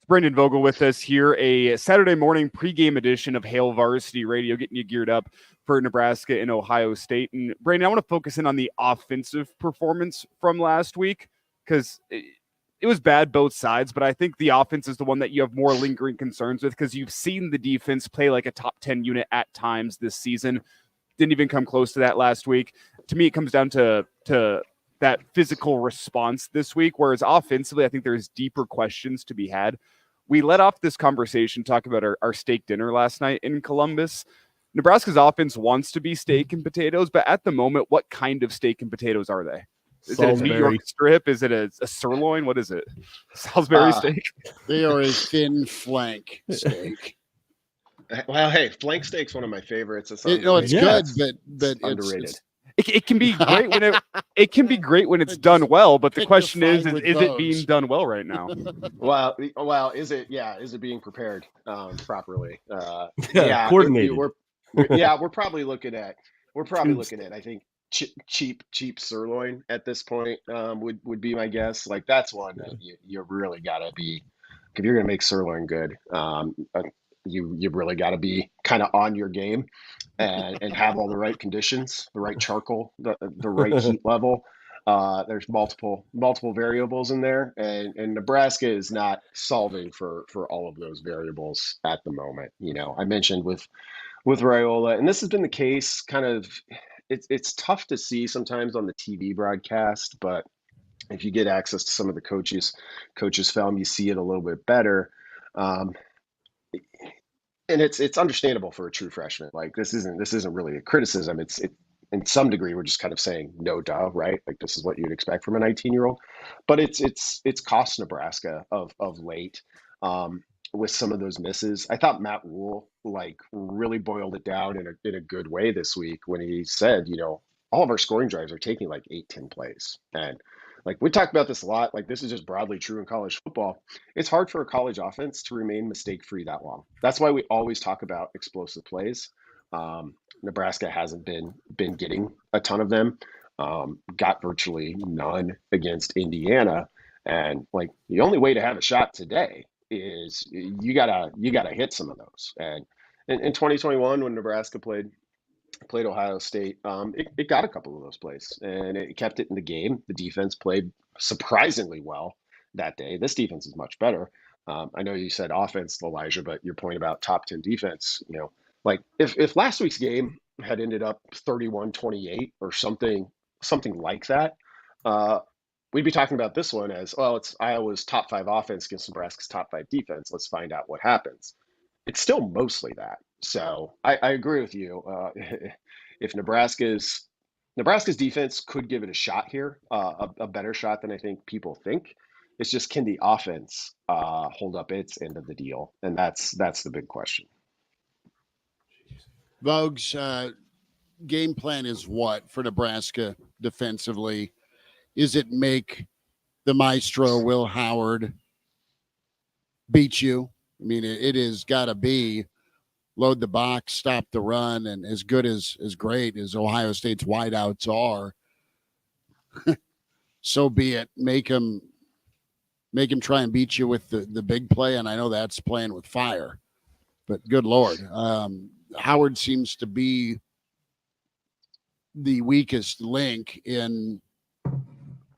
Brendan Vogel with us here, a Saturday morning pregame edition of Hail Varsity Radio, getting you geared up for Nebraska and Ohio State. And Brandon, I want to focus in on the offensive performance from last week, because it was bad both sides, but I think the offense is the one that you have more lingering concerns with, because you've seen the defense play like a top 10 unit at times this season. Didn't even come close to that last week. To me, it comes down to that physical response this week, whereas offensively, I think there's deeper questions to be had. We let off this conversation talking about our steak dinner last night in Columbus. Nebraska's offense wants to be steak and potatoes, but at the moment, what kind of steak and potatoes are they? Is it a New York strip? Is it a sirloin? What is it? Salisbury steak? They are a thin flank steak. Well, hey, flank steak's one of my favorites. It's good, but underrated. It can be great when it can be great when it's done well, but the question is it being done well right now? Well, is it? Yeah, is it being prepared properly? Coordinated. We're probably looking at. I think cheap sirloin at this point would be my guess. Like that's one that you really gotta be, if you're gonna make sirloin good. You really got to be kind of on your game and have all the right conditions, the right charcoal, the right heat level. There's multiple variables in there, and Nebraska is not solving for all of those variables at the moment. I mentioned with Raiola, and this has been the case kind of, it's tough to see sometimes on the TV broadcast, but if you get access to some of the coaches film, you see it a little bit better. And it's understandable for a true freshman. Like this isn't really a criticism. It's in some degree we're just kind of saying no duh, right? Like this is what you'd expect from a 19-year-old. But it's cost Nebraska of late with some of those misses. I thought Matt Rule like really boiled it down in a good way this week when he said, all of our scoring drives are taking like 8-10 plays. And like we talked about this a lot, like this is just broadly true in college football. It's hard for a college offense to remain mistake-free that long. That's why we always talk about explosive plays. Nebraska hasn't been getting a ton of them. Got virtually none against Indiana. And like the only way to have a shot today is you gotta hit some of those. And in 2021, when Nebraska played Ohio State, it got a couple of those plays and it kept it in the game. The defense played surprisingly well that day. This defense is much better. I know you said offense, Elijah, but your point about top 10 defense, like if last week's game had ended up 31-28 or something like that, we'd be talking about this one as, well, it's Iowa's top 5 offense against Nebraska's top 5 defense. Let's find out what happens. It's still mostly that. So I agree with you. If Nebraska's defense could give it a shot here, a better shot than I think people think. It's just, can the offense hold up its end of the deal? And that's the big question. Vogue's game plan is what for Nebraska defensively? Is it make the maestro Will Howard beat you? I mean, it has got to be load the box, stop the run, and as great as Ohio State's wideouts are, so be it. Make him try and beat you with the big play, and I know that's playing with fire, but good Lord. Howard seems to be the weakest link in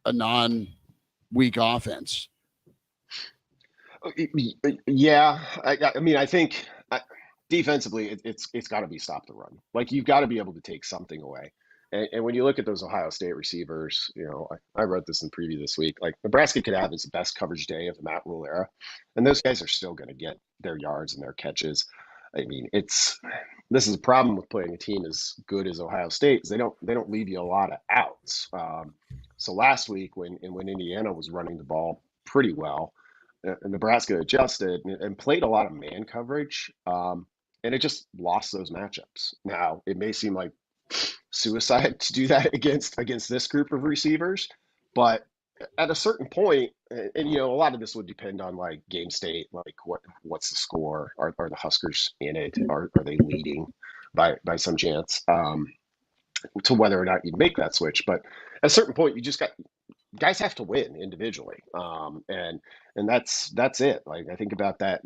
a non-weak offense. Yeah, I mean, I think defensively, it's got to be stop the run. Like you've got to be able to take something away. And when you look at those Ohio State receivers, I wrote this in preview this week. Like Nebraska could have its best coverage day of the Matt Rule era, and those guys are still going to get their yards and their catches. I mean, this is a problem with playing a team as good as Ohio State is they don't leave you a lot of outs. So last week when Indiana was running the ball pretty well, Nebraska adjusted and played a lot of man coverage, and it just lost those matchups. Now it may seem like suicide to do that against this group of receivers, but at a certain point, and a lot of this would depend on like game state, like what's the score? Are the Huskers in it? Are they leading by some chance? To whether or not you'd make that switch, but at a certain point, you just got guys have to win individually, and that's it. Like I think about that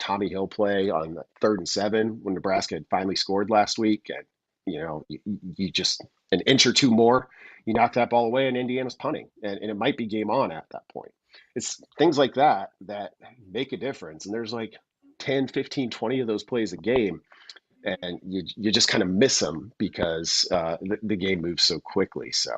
Tommy Hill play on the 3rd and 7 when Nebraska had finally scored last week, and you just an inch or two more, you knock that ball away, and Indiana's punting, and it might be game on at that point. It's things like that make a difference, and there's like 10, 15, 20 of those plays a game, and you just kind of miss them because the game moves so quickly. So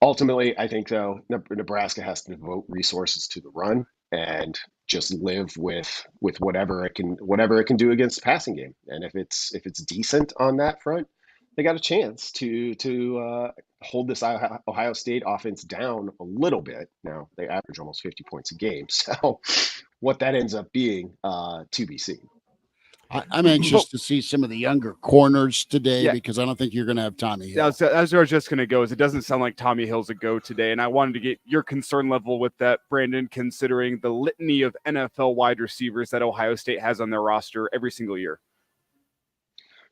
ultimately, I think though Nebraska has to devote resources to the run and just live with whatever it can do against the passing game. And if it's decent on that front, they got a chance to hold this Ohio State offense down a little bit. Now they average almost 50 points a game, so what that ends up being to be seen. I'm anxious to see some of the younger corners today because I don't think you're going to have Tommy Hill. That's where I was just going to go. Is it doesn't sound like Tommy Hill's a go today, and I wanted to get your concern level with that, Brandon, considering the litany of NFL wide receivers that Ohio State has on their roster every single year.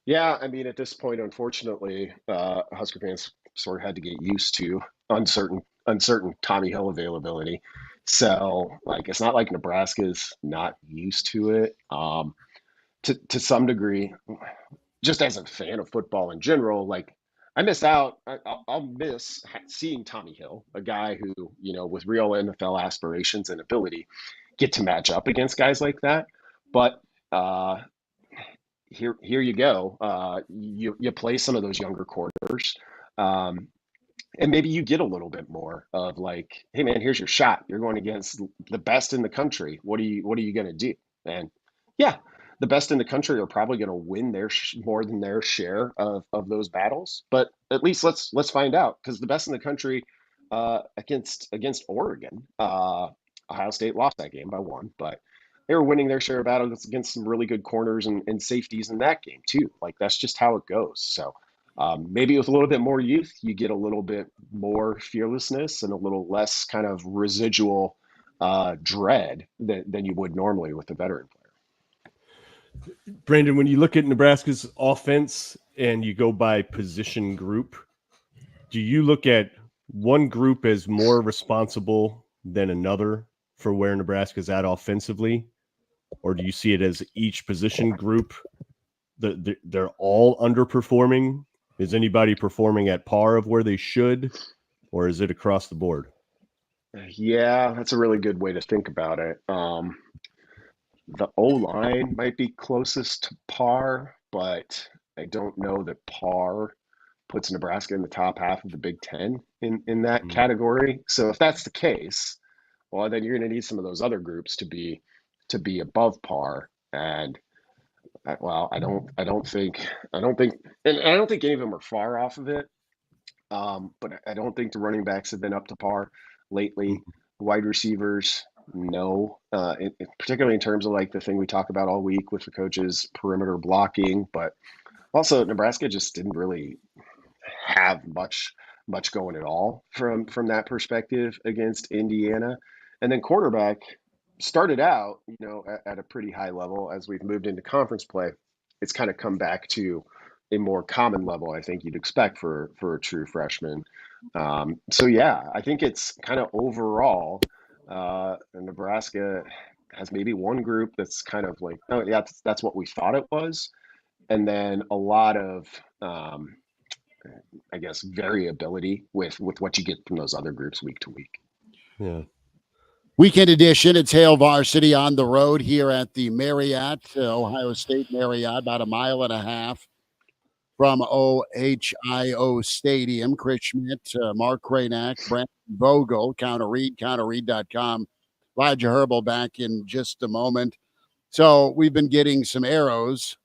Yeah, I mean, at this point, unfortunately, Husker fans sort of had to get used to uncertain Tommy Hill availability. So, like, it's not like Nebraska's not used to it. To some degree, just as a fan of football in general, like I miss out. I'll miss seeing Tommy Hill, a guy who, with real NFL aspirations and ability, get to match up against guys like that. But here you go. You play some of those younger corners, and maybe you get a little bit more of like, hey man, here's your shot. You're going against the best in the country. What are you going to do? And yeah, the best in the country are probably going to win more than their share of those battles. But at least let's find out, because the best in the country against Oregon, Ohio State lost that game by 1, but they were winning their share of battles against some really good corners and safeties in that game too. Like that's just how it goes. So maybe with a little bit more youth, you get a little bit more fearlessness and a little less kind of residual dread than you would normally with a veteran player. Brandon, when you look at Nebraska's offense and you go by position group, do you look at one group as more responsible than another for where Nebraska's at offensively? Or do you see it as each position group, they're all underperforming? Is anybody performing at par of where they should, or is it across the board? Yeah, that's a really good way to think about it. The O-line might be closest to par, but I don't know that par puts Nebraska in the top half of the Big Ten in that category. So if that's the case, well, then you're going to need some of those other groups to be above par. And well, I don't think any of them are far off of it. But I don't think the running backs have been up to par lately. Wide receivers, no, particularly in terms of like the thing we talk about all week with the coaches, perimeter blocking. But also, Nebraska just didn't really have much going at all from that perspective against Indiana. And then quarterback started out, at a pretty high level. As we've moved into conference play, it's kind of come back to a more common level I think you'd expect for a true freshman. So yeah, I think it's kind of overall, Nebraska has maybe one group that's kind of like, oh yeah, that's what we thought it was, and then a lot of I guess variability with what you get from those other groups week to week. Yeah. Weekend edition. It's Hail Varsity on the road here at the Marriott, Ohio State Marriott, about a mile and a half from OHIO Stadium. Chris Schmidt, Mark Cranack, Brent Vogel, counterread.com. Elijah Herbal back in just a moment. So we've been getting some arrows.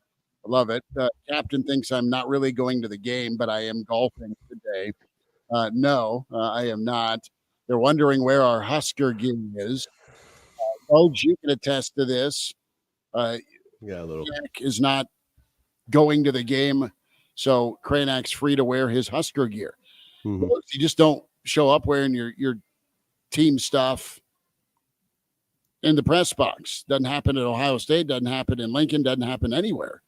I love it. Captain thinks I'm not really going to the game, but I am golfing today. No, I am not. They're wondering where our Husker game is. Folks, you can attest to this. Yeah, a little. Jack is not going to the game, so Cranack's free to wear his Husker gear. Mhm. You just don't show up wearing your team stuff in the press box. Doesn't happen at Ohio State, doesn't happen in Lincoln, doesn't happen anywhere.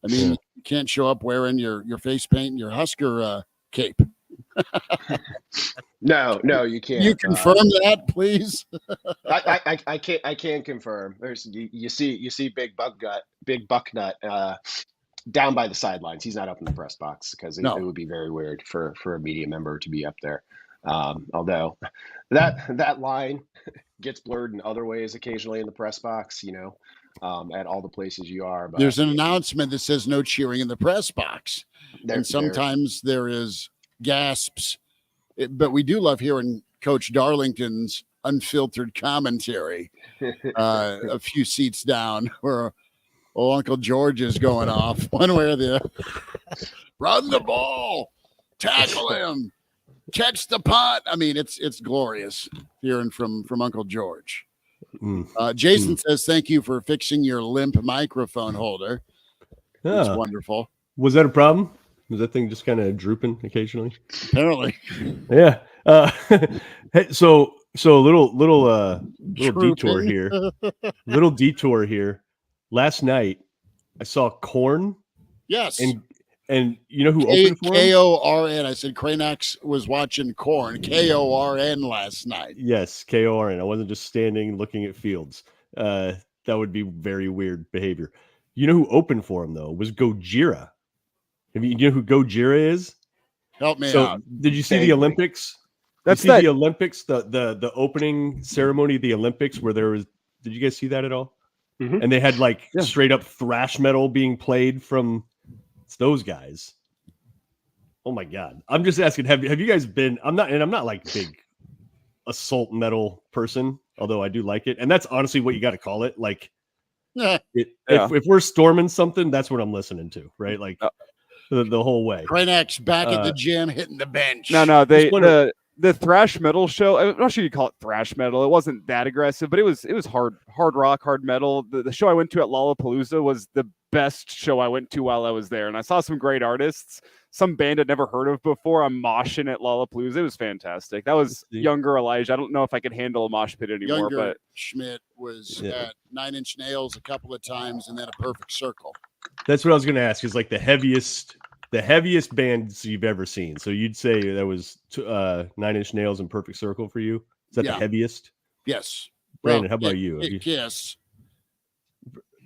I mean, you can't show up wearing your face paint and your Husker cape. No, you can't. You confirm that, please? I can confirm. You see Big Bucknut down by the sidelines. He's not up in the press box because it would be very weird for a media member to be up there. Although that line gets blurred in other ways occasionally in the press box, at all the places you are. But there's an announcement that says no cheering in the press box. And sometimes there is gasps. But we do love hearing Coach Darlington's unfiltered commentary a few seats down where old Uncle George is going off one way or the other. Run the ball, tackle him, catch the punt. I mean, it's glorious hearing from Uncle George. Jason says, thank you for fixing your limp microphone holder. That's wonderful. Was that a problem? Was that thing just kind of drooping occasionally? Apparently. Yeah. Hey, so a little detour here. Little detour here. Last night I saw Korn. Yes. And you know who opened for him? K-O-R-N. I said Cranax was watching Korn. K-O-R-N last night. Yes, K-O-R-N. I wasn't just standing looking at fields. That would be very weird behavior. You know who opened for him though? Was Gojira. You know who Gojira is? Help me out. Did you see the Olympics? The Olympics, the opening ceremony of the Olympics where there was. Did you guys see that at all? Mm-hmm. And they had straight up thrash metal being played from those guys. Oh my God! I'm just asking. Have you guys been? I'm not like big assault metal person, although I do like it, and that's honestly what you got to call it. Like, if we're storming something, that's what I'm listening to, right? Like. The whole way. Cranax back at the gym hitting the bench. No, the thrash metal show. I'm not sure you call it thrash metal. It wasn't that aggressive, but it was hard rock, hard metal. The show I went to at Lollapalooza was the best show I went to while I was there, and I saw some great artists. Some band I'd never heard of before. I'm moshing at Lollapalooza. It was fantastic. That was younger Elijah. I don't know if I could handle a mosh pit anymore. But Schmidt was at 9 Inch Nails a couple of times, and then a Perfect Circle. That's what I was going to ask. Is like the heaviest bands you've ever seen. So you'd say that was 9 Inch Nails and Perfect Circle for you. Is that the heaviest? Yes. Brandon, how about you? Kiss,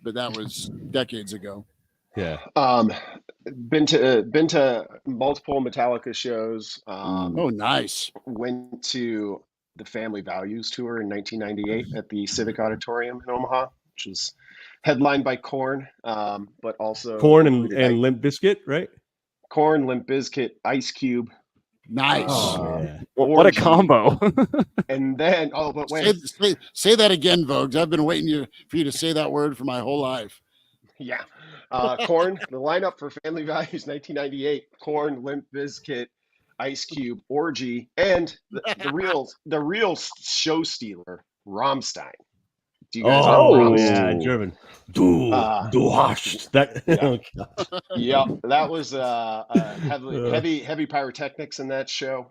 but that was decades ago. Yeah. Been to multiple Metallica shows. Nice. Went to the Family Values tour in 1998 at the Civic Auditorium in Omaha, which is headlined by Korn, but also Korn and Limp Bizkit, right? Korn, Limp Bizkit, Ice Cube. Nice. What a combo. And then, but wait. Say that again, Vogues. I've been waiting for you to say that word for my whole life. Yeah. Korn, the lineup for Family Values 1998, Korn, Limp Bizkit, Ice Cube, Orgy, and the real show stealer, Rammstein. Do you guys know Rammstein? Yeah, German. Du hast that. Yeah, that was heavy pyrotechnics in that show,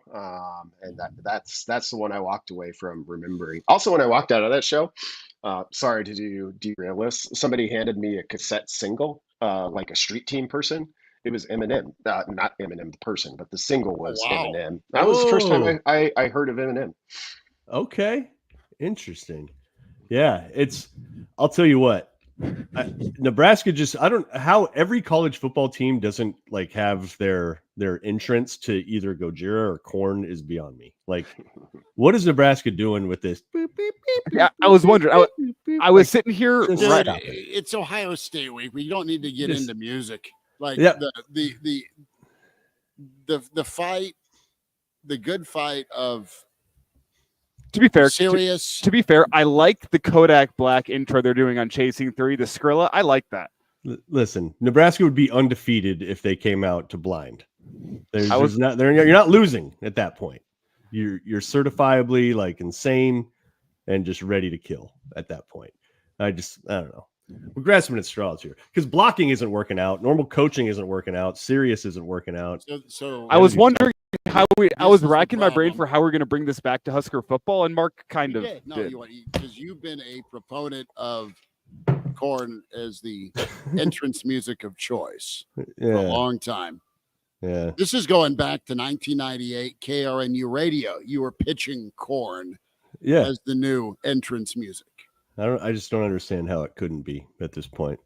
and that's the one I walked away from remembering. Also, when I walked out of that show, sorry to derail this, somebody handed me a cassette single, like a Street Team person. It was Eminem, not Eminem the person, but the single was Eminem. That was the first time I heard of Eminem. Okay, interesting. Yeah, I'll tell you what, Nebraska I don't how every college football team doesn't like have their entrance to either Gojira or Corn is beyond me. Like, what is Nebraska doing with this? Yeah, I was wondering. I was sitting here. Just Right, stop it. It's Ohio State week. We don't need to get Just- into music. Like Yeah. the fight, the good fight of to be fair, serious. to be fair, I like the Kodak Black intro they're doing on Chasing 3, the Skrilla. I like that. Listen, Nebraska would be undefeated if they came out to blind. You're not losing at that point. You're certifiably like insane and just ready to kill at that point. I don't know. We're grasping at straws here because blocking isn't working out. Normal coaching isn't working out. Serious isn't working out. So I was wondering I was is the racking my brain problem. for how we're going to bring this back to Husker football, and Mark kind of did. No, did. because you've been a proponent of Corn as the entrance music of choice for a Yeah, long time. yeah. This is going back to 1998 KRNU radio. You were pitching Corn Yeah. as the new entrance music. I just don't understand how it couldn't be at this point.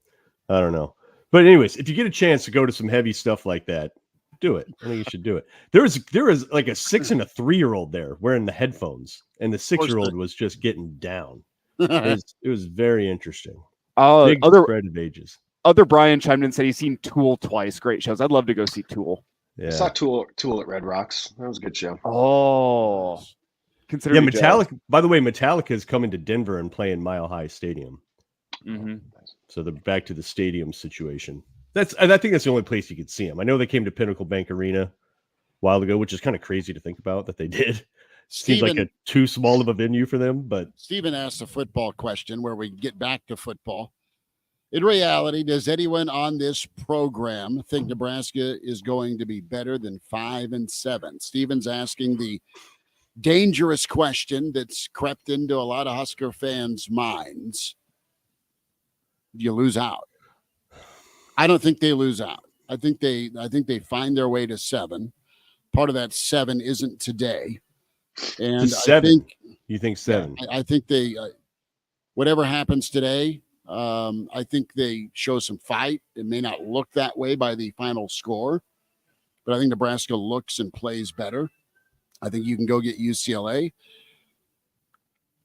I don't know. But anyways, if you get a chance to go to some heavy stuff like that, do it. I think you should do it. There was like a 6 and a 3-year-old there wearing the headphones, and the 6-year-old was just getting down. It was very interesting. Big spread of ages. Other Brian chimed in and said he's seen Tool twice. Great shows. I'd love to go see Tool. Yeah. I saw Tool at Red Rocks. That was a good show. Oh, consider Yeah, me jealous. Metallica. By the way, Metallica is coming to Denver and playing Mile High Stadium. Mhm. So they're back to the stadium situation. And I think that's the only place you could see them. I know they came to Pinnacle Bank Arena a while ago, which is kind of crazy to think about that they did. Seems like a too small of a venue for them, but Stephen asked a football question where we get back to football. In reality, does anyone on this program think Nebraska is going to be better than 5-7? Stephen's asking the dangerous question that's crept into a lot of Husker fans' minds. Do you lose out? I don't think they lose out. I think they find their way to 7. Part of that 7 isn't today. And to 7. I You think 7? I think they, whatever happens today, I think they show some fight. It may not look that way by the final score, but I think Nebraska looks and plays better. I think you can go get UCLA.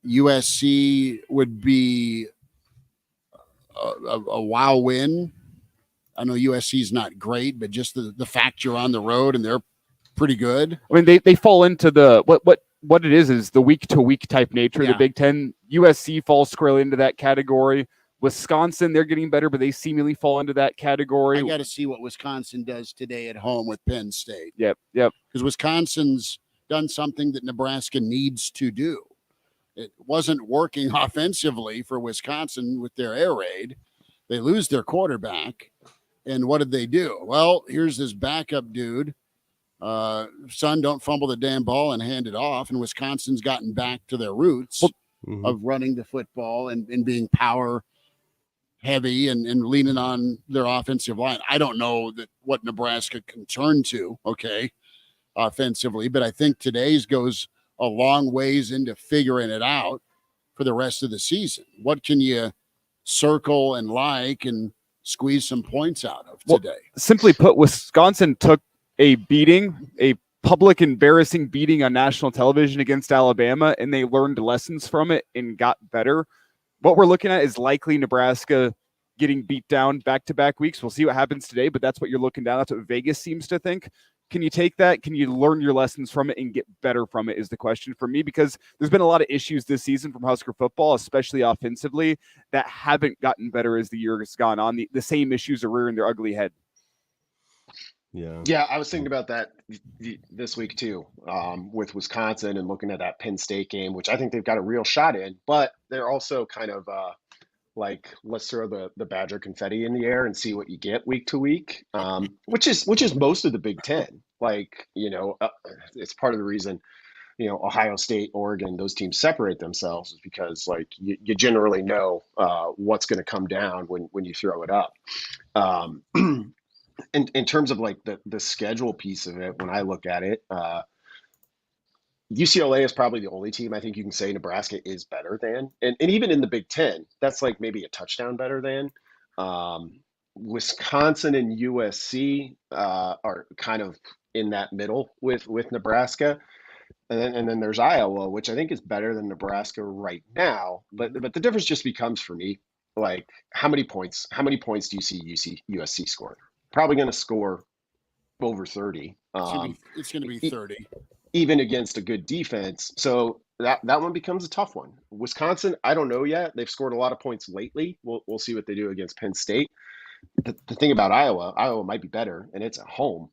USC would be a wow win. I know USC is not great, but just the fact you're on the road and they're pretty good. I mean, they fall into the what it is the week to week type nature of the Big Ten. USC falls squarely into that category. Wisconsin, they're getting better, but they seemingly fall into that category. I got to see what Wisconsin does today at home with Penn State. Yep. Because Wisconsin's done something that Nebraska needs to do. It wasn't working offensively for Wisconsin with their air raid. They lose their quarterback. And what did they do? Well, here's this backup dude. Son, don't fumble the damn ball and hand it off. And Wisconsin's gotten back to their roots of running the football and being power heavy and leaning on their offensive line. I don't know what Nebraska can turn to, offensively, but I think today's goes a long ways into figuring it out for the rest of the season. What can you circle and and squeeze some points out of today? Simply put, Wisconsin took a beating, a public embarrassing beating on national television against Alabama, and they learned lessons from it and got better. What we're looking at is likely Nebraska getting beat down back-to-back weeks. We'll see what happens today, but that's what you're looking down. That's what Vegas seems to think. Can you take that? Can you learn your lessons from it and get better from it is the question for me, because there's been a lot of issues this season from Husker football, especially offensively, that haven't gotten better as the year has gone on. The same issues are rearing their ugly head. Yeah, I was thinking about that this week too, with Wisconsin and looking at that Penn State game, which I think they've got a real shot in, but they're also kind of like, let's throw the Badger confetti in the air and see what you get week to week, which is most of the Big Ten. Like, it's part of the reason, Ohio State, Oregon, those teams separate themselves is because like you generally know what's going to come down when you throw it up. In terms of like the schedule piece of it, when I look at it, UCLA is probably the only team I think you can say Nebraska is better than. And even in the Big Ten, that's like maybe a touchdown better than. Wisconsin and USC are kind of in that middle with Nebraska. And then there's Iowa, which I think is better than Nebraska right now. But the difference just becomes for me, like how many points do you see USC scoring? Probably going to score over 30. It's going to be 30. Even against a good defense. So that one becomes a tough one. Wisconsin, I don't know yet. They've scored a lot of points lately. We'll see what they do against Penn State. The thing about Iowa might be better, and it's at home.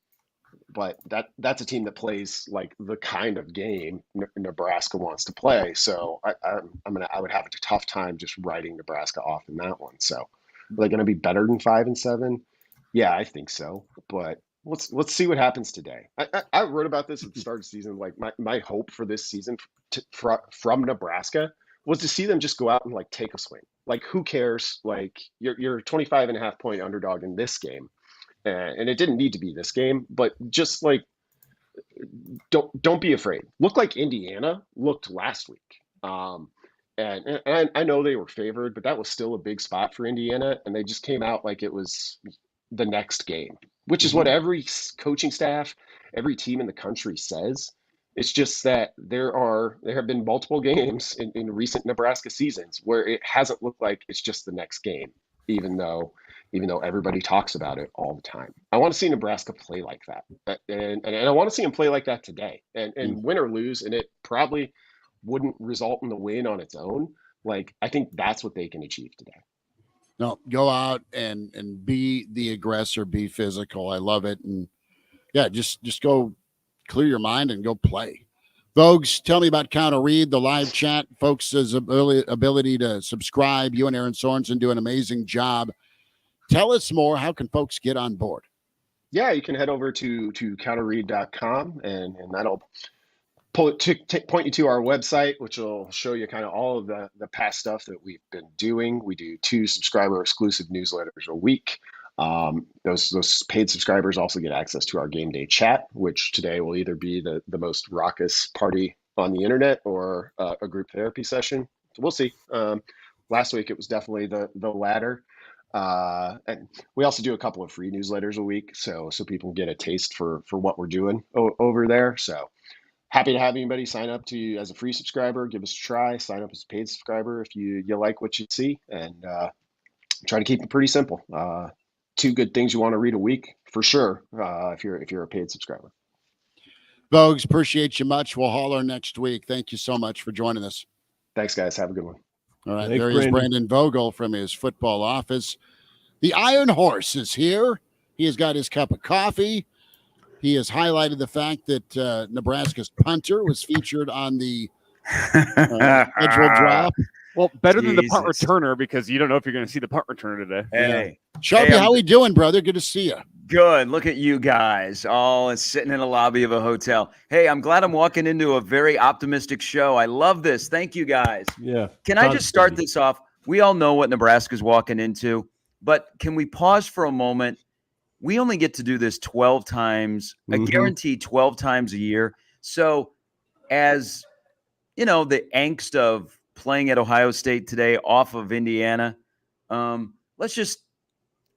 But that's a team that plays like the kind of game Nebraska wants to play. So I would have a tough time just writing Nebraska off in that one. So are they going to be better than 5-7? Yeah, I think so. But let's see what happens today. I wrote about this at the start of the season. Like my hope for this season from Nebraska was to see them just go out and like take a swing. Like who cares? Like you're 25.5 point underdog in this game. And it didn't need to be this game, but just like don't be afraid. Look like Indiana looked last week. And I know they were favored, but that was still a big spot for Indiana, and they just came out like it was the next game, which is what every coaching staff, every team in the country says. It's just that there have been multiple games in recent Nebraska seasons where it hasn't looked like it's just the next game, even though everybody talks about it all the time. I want to see Nebraska play like that. And I want to see them play like that today. And win or lose, and it probably wouldn't result in the win on its own. Like, I think that's what they can achieve today. No, go out and be the aggressor, be physical. I love it. And yeah, just go clear your mind and go play. Vogues, tell me about Counter Read, the live chat, folks' ability to subscribe. You and Aaron Sorensen do an amazing job. Tell us more. How can folks get on board? Yeah, you can head over to counterread.com and that'll point you to our website, which will show you kind of all of the past stuff that we've been doing. We do 2 subscriber exclusive newsletters a week. Those paid subscribers also get access to our game day chat, which today will either be the most raucous party on the internet or a group therapy session. So we'll see. Last week it was definitely the latter. And we also do a couple of free newsletters a week, so people get a taste for what we're doing over there. So happy to have anybody sign up as a free subscriber. Give us a try. Sign up as a paid subscriber if you like what you see, and try to keep it pretty simple. 2 good things you want to read a week for sure. If you're a paid subscriber. Vogues, appreciate you much. We'll holler next week. Thank you so much for joining us. Thanks, guys. Have a good one. All right, Thanks, there is Brandon Vogel from his football office. The Iron Horse is here. He has got his cup of coffee. He has highlighted the fact that Nebraska's punter was featured on the scheduled drop. Well, better than the punt returner, because you don't know if you're going to see the punt returner today. Hey. Sharpie, how we doing, brother? Good to see you. Good. Look at you guys all sitting in a lobby of a hotel. Hey, I'm glad I'm walking into a very optimistic show. I love this. Thank you, guys. Yeah. Can I just start this off? We all know what Nebraska's walking into, but can we pause for a moment? We only get to do this 12 times, a guaranteed 12 times a year. So as, the angst of playing at Ohio State today off of Indiana,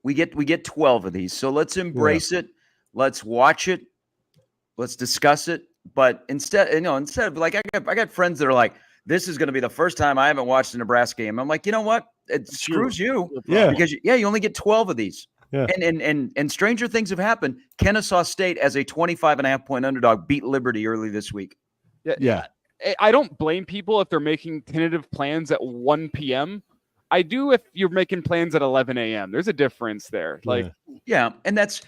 we get 12 of these. So let's embrace it. Let's watch it. Let's discuss it. But instead of like, I got friends that are like, this is going to be the first time I haven't watched a Nebraska game. I'm like, you know what? It screws you. Yeah. Because you only get 12 of these. Yeah. And stranger things have happened. Kennesaw State, as a 25.5 point underdog, beat Liberty early this week. Yeah. I don't blame people if they're making tentative plans at 1 p.m. I do if you're making plans at 11 a.m. There's a difference there. Yeah. And that's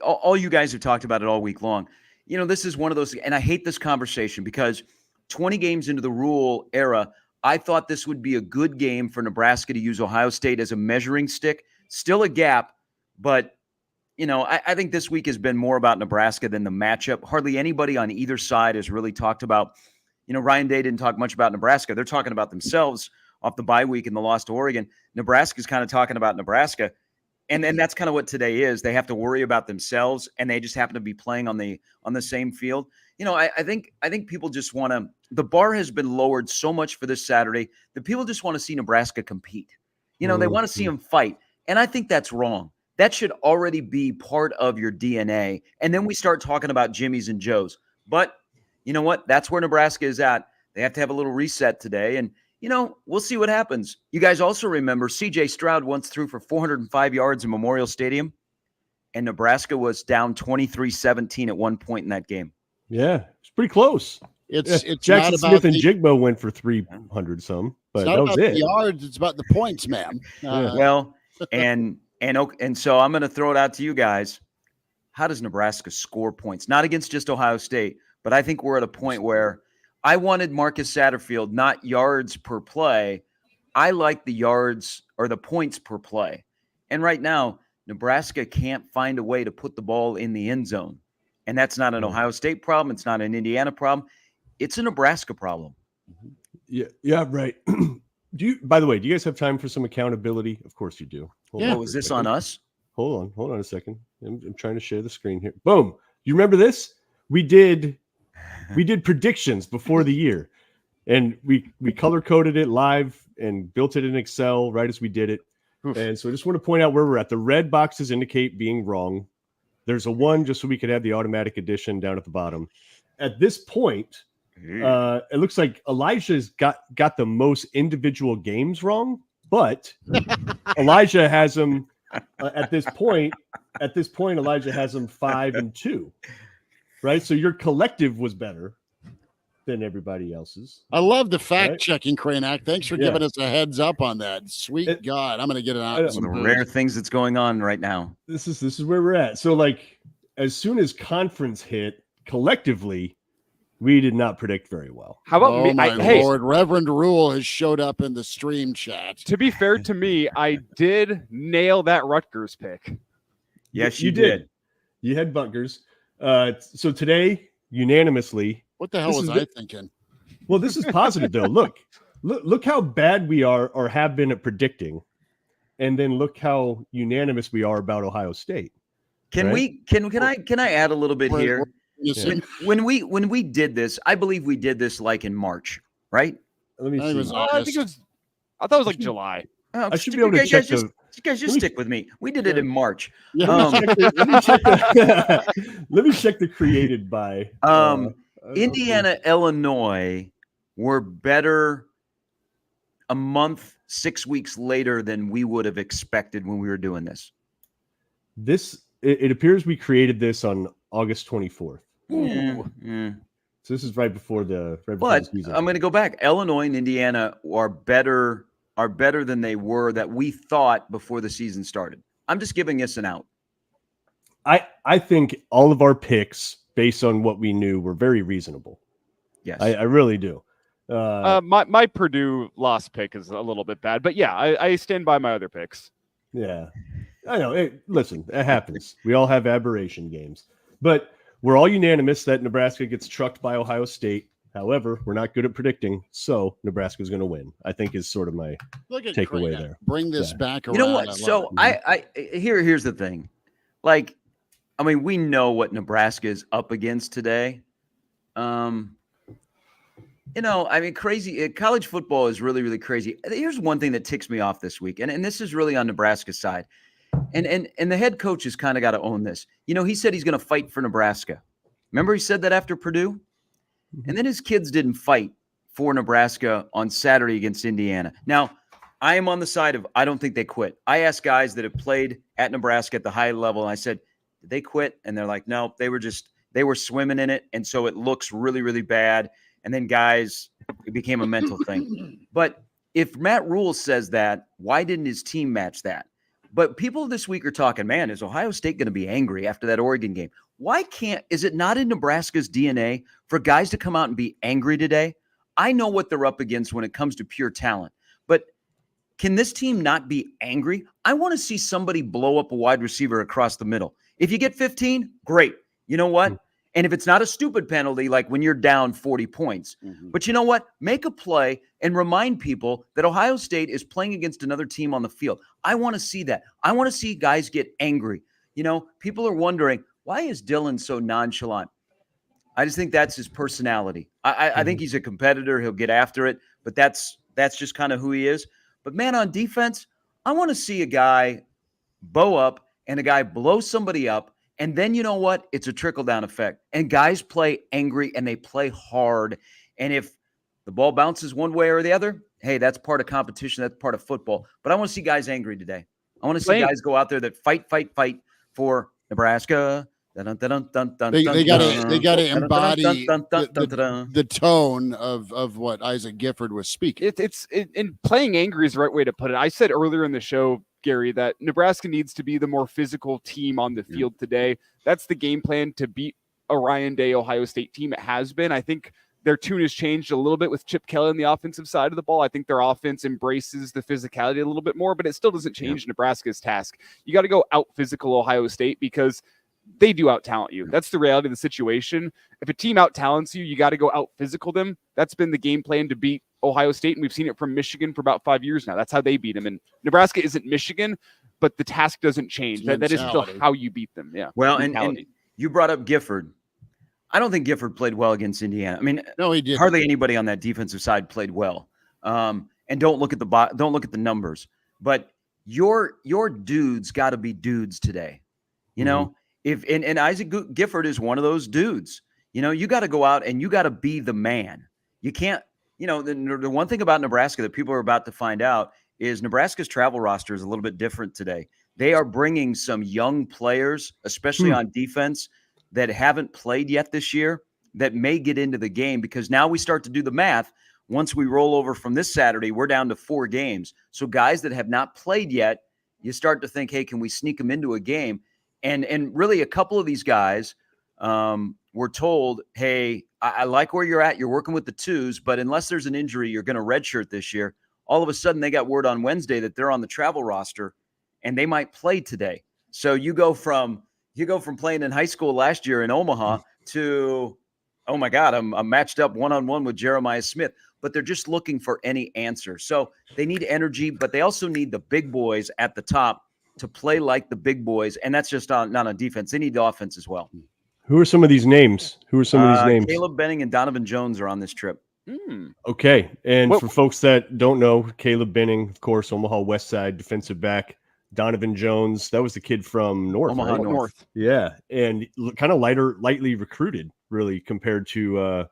all you guys have talked about it all week long. This is one of those, and I hate this conversation because 20 games into the rule era, I thought this would be a good game for Nebraska to use Ohio State as a measuring stick. Still a gap, but I think this week has been more about Nebraska than the matchup. Hardly anybody on either side has really talked about, Ryan Day didn't talk much about Nebraska. They're talking about themselves off the bye week and the loss to Oregon. Nebraska's kind of talking about Nebraska. And then that's kind of what today is. They have to worry about themselves, and they just happen to be playing on the same field. I think people just want to. The bar has been lowered so much for this Saturday that people just want to see Nebraska compete. They want to see them fight, and I think that's wrong. That should already be part of your DNA. And then we start talking about Jimmy's and Joe's. But you know what? That's where Nebraska is at. They have to have a little reset today, and we'll see what happens. You guys also remember C.J. Stroud once threw for 405 yards in Memorial Stadium, and Nebraska was down 23-17 at one point in that game. Yeah, it's pretty close. It's Jackson not Smith about and Jigbo went for 300 some, but it's not that was about it. the yards. It's about the points, man. Well, and so I'm going to throw it out to you guys. How does Nebraska score points? Not against just Ohio State, but I think we're at a point where I wanted Marcus Satterfield, not yards per play. I like the yards or the points per play. And right now, Nebraska can't find a way to put the ball in the end zone. And that's not an Ohio State problem. It's not an Indiana problem. It's a Nebraska problem. Yeah, right. By the way, do you guys have time for some accountability? Of course you do. Oh, is this on us? Hold on a second. I'm trying to share the screen here. Boom. You remember this? We did predictions before the year, and we color coded it live and built it in Excel right as we did it. And so I just want to point out where we're at. The red boxes indicate being wrong. There's a 1 just so we could have the automatic addition down at the bottom. At this point, it looks like Elijah's got the most individual games wrong, but Elijah has them at this point. At this point, Elijah has them 5-2. Right, so your collective was better than everybody else's. I love the fact checking, Kranak. Thanks for giving us a heads up on that. Sweet God, I'm going to get it out. One of the rare things that's going on right now. This is where we're at. So, like, as soon as conference hit, collectively, we did not predict very well. How about me? My Lord, Reverend Rule has showed up in the stream chat. To be fair to me, I did nail that Rutgers pick. Yes, you did. You had bunkers. So today, unanimously. What the hell was I thinking? Well, this is positive though. Look how bad we are or have been at predicting, and then look how unanimous we are about Ohio State. Can I add a little bit here? When we did this, I believe we did this like in March, right? Let me see. I thought it was like July. Oh, I should be able to check you guys just stick with me. We did it in March. Let me check the created by. Indiana, Illinois were better a month, 6 weeks later than we would have expected when we were doing this. It appears we created this on August 24th. So this is right before the season. I'm going to go back. Illinois and Indiana are better than they were that we thought before the season started. I'm just giving us an out. I think all of our picks, based on what we knew, were very reasonable. Yes, I really do. My Purdue loss pick is a little bit bad, but yeah, I stand by my other picks. Yeah, I know. Listen, it happens. We all have aberration games, but we're all unanimous that Nebraska gets trucked by Ohio State. However, we're not good at predicting, so Nebraska's going to win. I think is sort of my takeaway there. Bring this back around. You know what? So here's the thing. Like, I mean, we know what Nebraska is up against today. Crazy. College football is really, really crazy. Here's one thing that ticks me off this week, and this is really on Nebraska's side. And the head coach has kind of got to own this. He said he's going to fight for Nebraska. Remember he said that after Purdue? And then his kids didn't fight for Nebraska on Saturday against Indiana. Now, I am on the side of I don't think they quit. I asked guys that have played at Nebraska at the high level, and I said, did they quit? And they're like, no, they were swimming in it, and so it looks really, really bad. And then guys, it became a mental thing. But if Matt Rule says that, why didn't his team match that? But people this week are talking, man, is Ohio State going to be angry after that Oregon game? Is it not in Nebraska's DNA for guys to come out and be angry today? I know what they're up against when it comes to pure talent, but can this team not be angry? I want to see somebody blow up a wide receiver across the middle. If you get 15, great. You know what? And if it's not a stupid penalty, like when you're down 40 points, but you know what? Make a play and remind people that Ohio State is playing against another team on the field. I want to see that. I want to see guys get angry. People are wondering, why is Dylan so nonchalant? I just think that's his personality. I think he's a competitor. He'll get after it, but that's just kind of who he is. But man, on defense, I want to see a guy bow up and a guy blow somebody up. And then you know what? It's a trickle-down effect. And guys play angry and they play hard. And if the ball bounces one way or the other, hey, that's part of competition. That's part of football. But I want to see guys angry today. I want to see guys go out there that fight for Nebraska. They got to embody the tone of what Isaac Gifford was speaking. And playing angry is the right way to put it. I said earlier in the show, Gary, that Nebraska needs to be the more physical team on the field today. That's the game plan to beat a Ryan Day Ohio State team. It has been. I think their tune has changed a little bit with Chip Kelly on the offensive side of the ball. I think their offense embraces the physicality a little bit more, but it still doesn't change Nebraska's task. You got to go out physical Ohio State because they do out-talent you. That's the reality of the situation. If a team out-talents you, you got to go out-physical them. That's been the game plan to beat Ohio State, and we've seen it from Michigan for about 5 years now. That's how they beat them. And Nebraska isn't Michigan, but the task doesn't change. That is still how you beat them. Yeah. Well, and you brought up Gifford. I don't think Gifford played well against Indiana. I mean, no, he didn't. Hardly anybody on that defensive side played well. And don't look at the numbers. But your dudes got to be dudes today. You know, and Isaac Gifford is one of those dudes. You got to go out and you got to be the man. You can't. The one thing about Nebraska that people are about to find out is Nebraska's travel roster is a little bit different today. They are bringing some young players, especially on defense, that haven't played yet this year, that may get into the game, because now we start to do the math. Once we roll over from this Saturday, we're down to 4 games. So guys that have not played yet, you start to think, hey, can we sneak them into a game? And really a couple of these guys were told, hey, I like where you're at. You're working with the twos, but unless there's an injury, you're going to redshirt this year. All of a sudden, they got word on Wednesday that they're on the travel roster, and they might play today. So you go from playing in high school last year in Omaha to, oh my God, I'm matched up one-on-one with Jeremiah Smith. But they're just looking for any answer. So they need energy, but they also need the big boys at the top to play like the big boys, and that's just not on defense. They need the offense as well. Who are some of these names? Caleb Benning and Donovan Jones are on this trip. Okay. And for folks that don't know, Caleb Benning, of course, Omaha West Side defensive back. Donovan Jones, that was the kid from North. Omaha right? North. Yeah. And kind of lightly recruited, really, compared to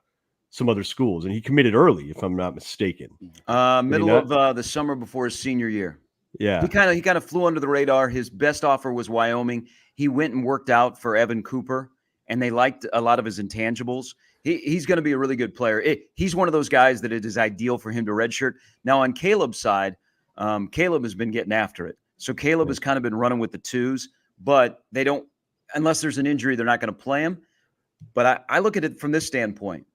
some other schools. And he committed early, if I'm not mistaken. Middle of the summer before his senior year. Yeah. He kind of flew under the radar. His best offer was Wyoming. He went and worked out for Evan Cooper, and they liked a lot of his intangibles. He's going to be a really good player. He's one of those guys that it is ideal for him to redshirt. Now, on Caleb's side, Caleb has been getting after it. So Caleb has kind of been running with the twos, but they don't, unless there's an injury, they're not going to play him. But I look at it from this standpoint.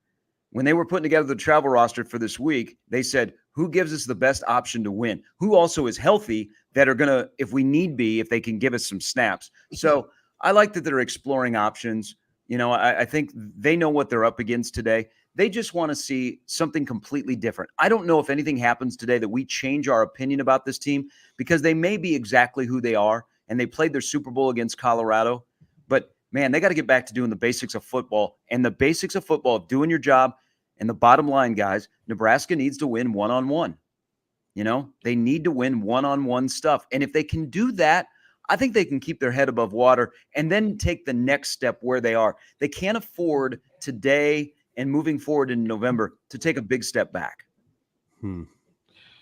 When they were putting together the travel roster for this week, they said, who gives us the best option to win? Who also is healthy that are going to, if we need be, if they can give us some snaps. So I like that they're exploring options. I think they know what they're up against today. They just want to see something completely different. I don't know if anything happens today that we change our opinion about this team, because they may be exactly who they are, and they played their Super Bowl against Colorado. But, man, they got to get back to doing the basics of football, and the basics of football of doing your job. And the bottom line, guys, Nebraska needs to win one-on-one. They need to win one-on-one stuff. And if they can do that, I think they can keep their head above water and then take the next step where they are. They can't afford today and moving forward in November to take a big step back.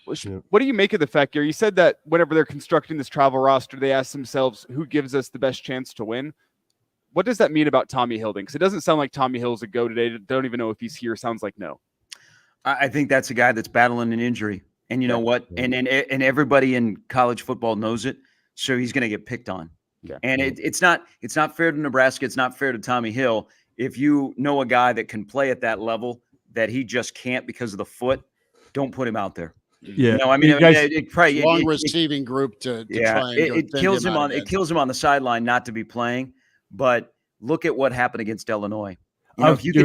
What do you make of the fact, Gary? You said that whenever they're constructing this travel roster, they ask themselves, who gives us the best chance to win? What does that mean about Tommy Hilding? Because it doesn't sound like Tommy Hill's a go today. Don't even know if he's here. Sounds like no. I think that's a guy that's battling an injury. And you know what? And everybody in college football knows it. So he's going to get picked on. Yeah. And it's not fair to Nebraska. It's not fair to Tommy Hill. If you know a guy that can play at that level that he just can't because of the foot, don't put him out there. Yeah. Long receiving group to try and it kills him on the sideline not to be playing. But look at what happened against Illinois. I was just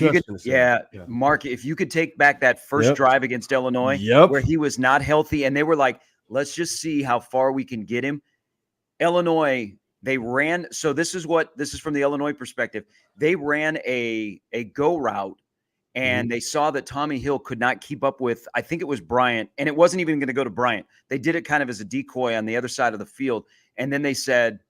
gonna say that. Yeah. Mark, if you could take back that first Yep. drive against Illinois Yep. where he was not healthy and they were like, let's just see how far we can get him. Illinois, they ran. So this is from the Illinois perspective. They ran a go route and they saw that Tommy Hill could not keep up with, I think it was Bryant, and it wasn't even going to go to Bryant. They did it kind of as a decoy on the other side of the field. And then they said,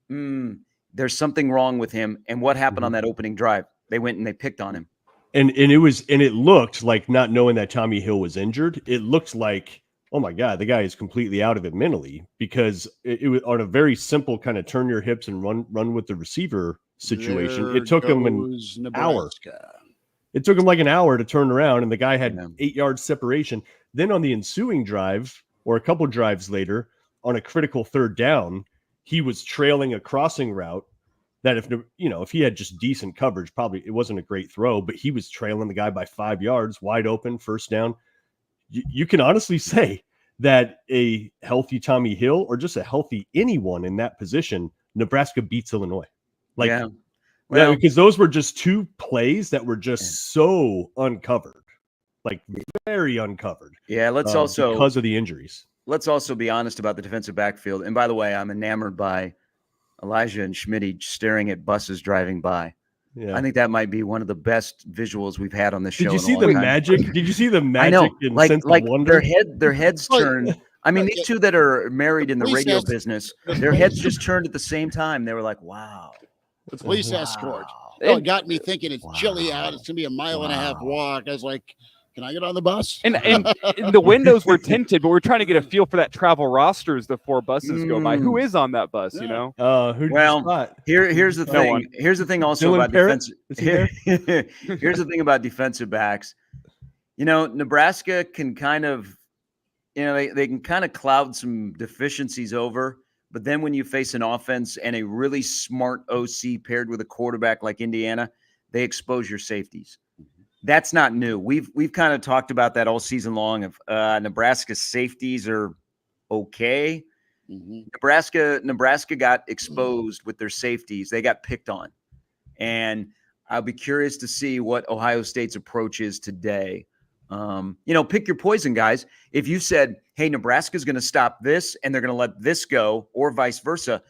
there's something wrong with him. And what happened on that opening drive? They went and they picked on him. And it looked like, not knowing that Tommy Hill was injured, it looked like, oh my God, the guy is completely out of it mentally, because it was on a very simple kind of turn your hips and run with the receiver situation. It took him an hour. It took him like an hour to turn around, and the guy had 8 yards separation. Then on the ensuing drive, or a couple drives later, on a critical third down, he was trailing a crossing route that if he had just decent coverage, probably it wasn't a great throw, but he was trailing the guy by 5 yards, wide open, first down. You can honestly say that a healthy Tommy Hill, or just a healthy anyone in that position, Nebraska beats Illinois. Because those were just two plays that were just so uncovered, like very uncovered. Yeah, because of the injuries. Let's also be honest about the defensive backfield. And by the way, I'm enamored by Elijah and Schmitty staring at buses driving by. Yeah. I think that might be one of the best visuals we've had on this show. Did you see the magic? Did you see the magic? I know, in like Sense of Wonder? their heads turn. I mean, these two that are married in the radio business, their heads just turned at the same time. They were like, "Wow." The police escort. It got me thinking it's chilly out. It's gonna be a mile and a half walk. I was like, can I get on the bus? And the windows were tinted, but we're trying to get a feel for that travel roster as the four buses go by. Who is on that bus? You know? Here's the thing. one. Here's the thing also about defensive. Here's the thing about defensive backs. Nebraska can kind of, they can kind of cloud some deficiencies over. But then when you face an offense and a really smart OC paired with a quarterback like Indiana, they expose your safeties. That's not new. We've kind of talked about that all season long. Of Nebraska's safeties are okay. Nebraska got exposed with their safeties. They got picked on. And I'll be curious to see what Ohio State's approach is today. Pick your poison, guys. If you said, hey, Nebraska's going to stop this and they're going to let this go, or vice versa,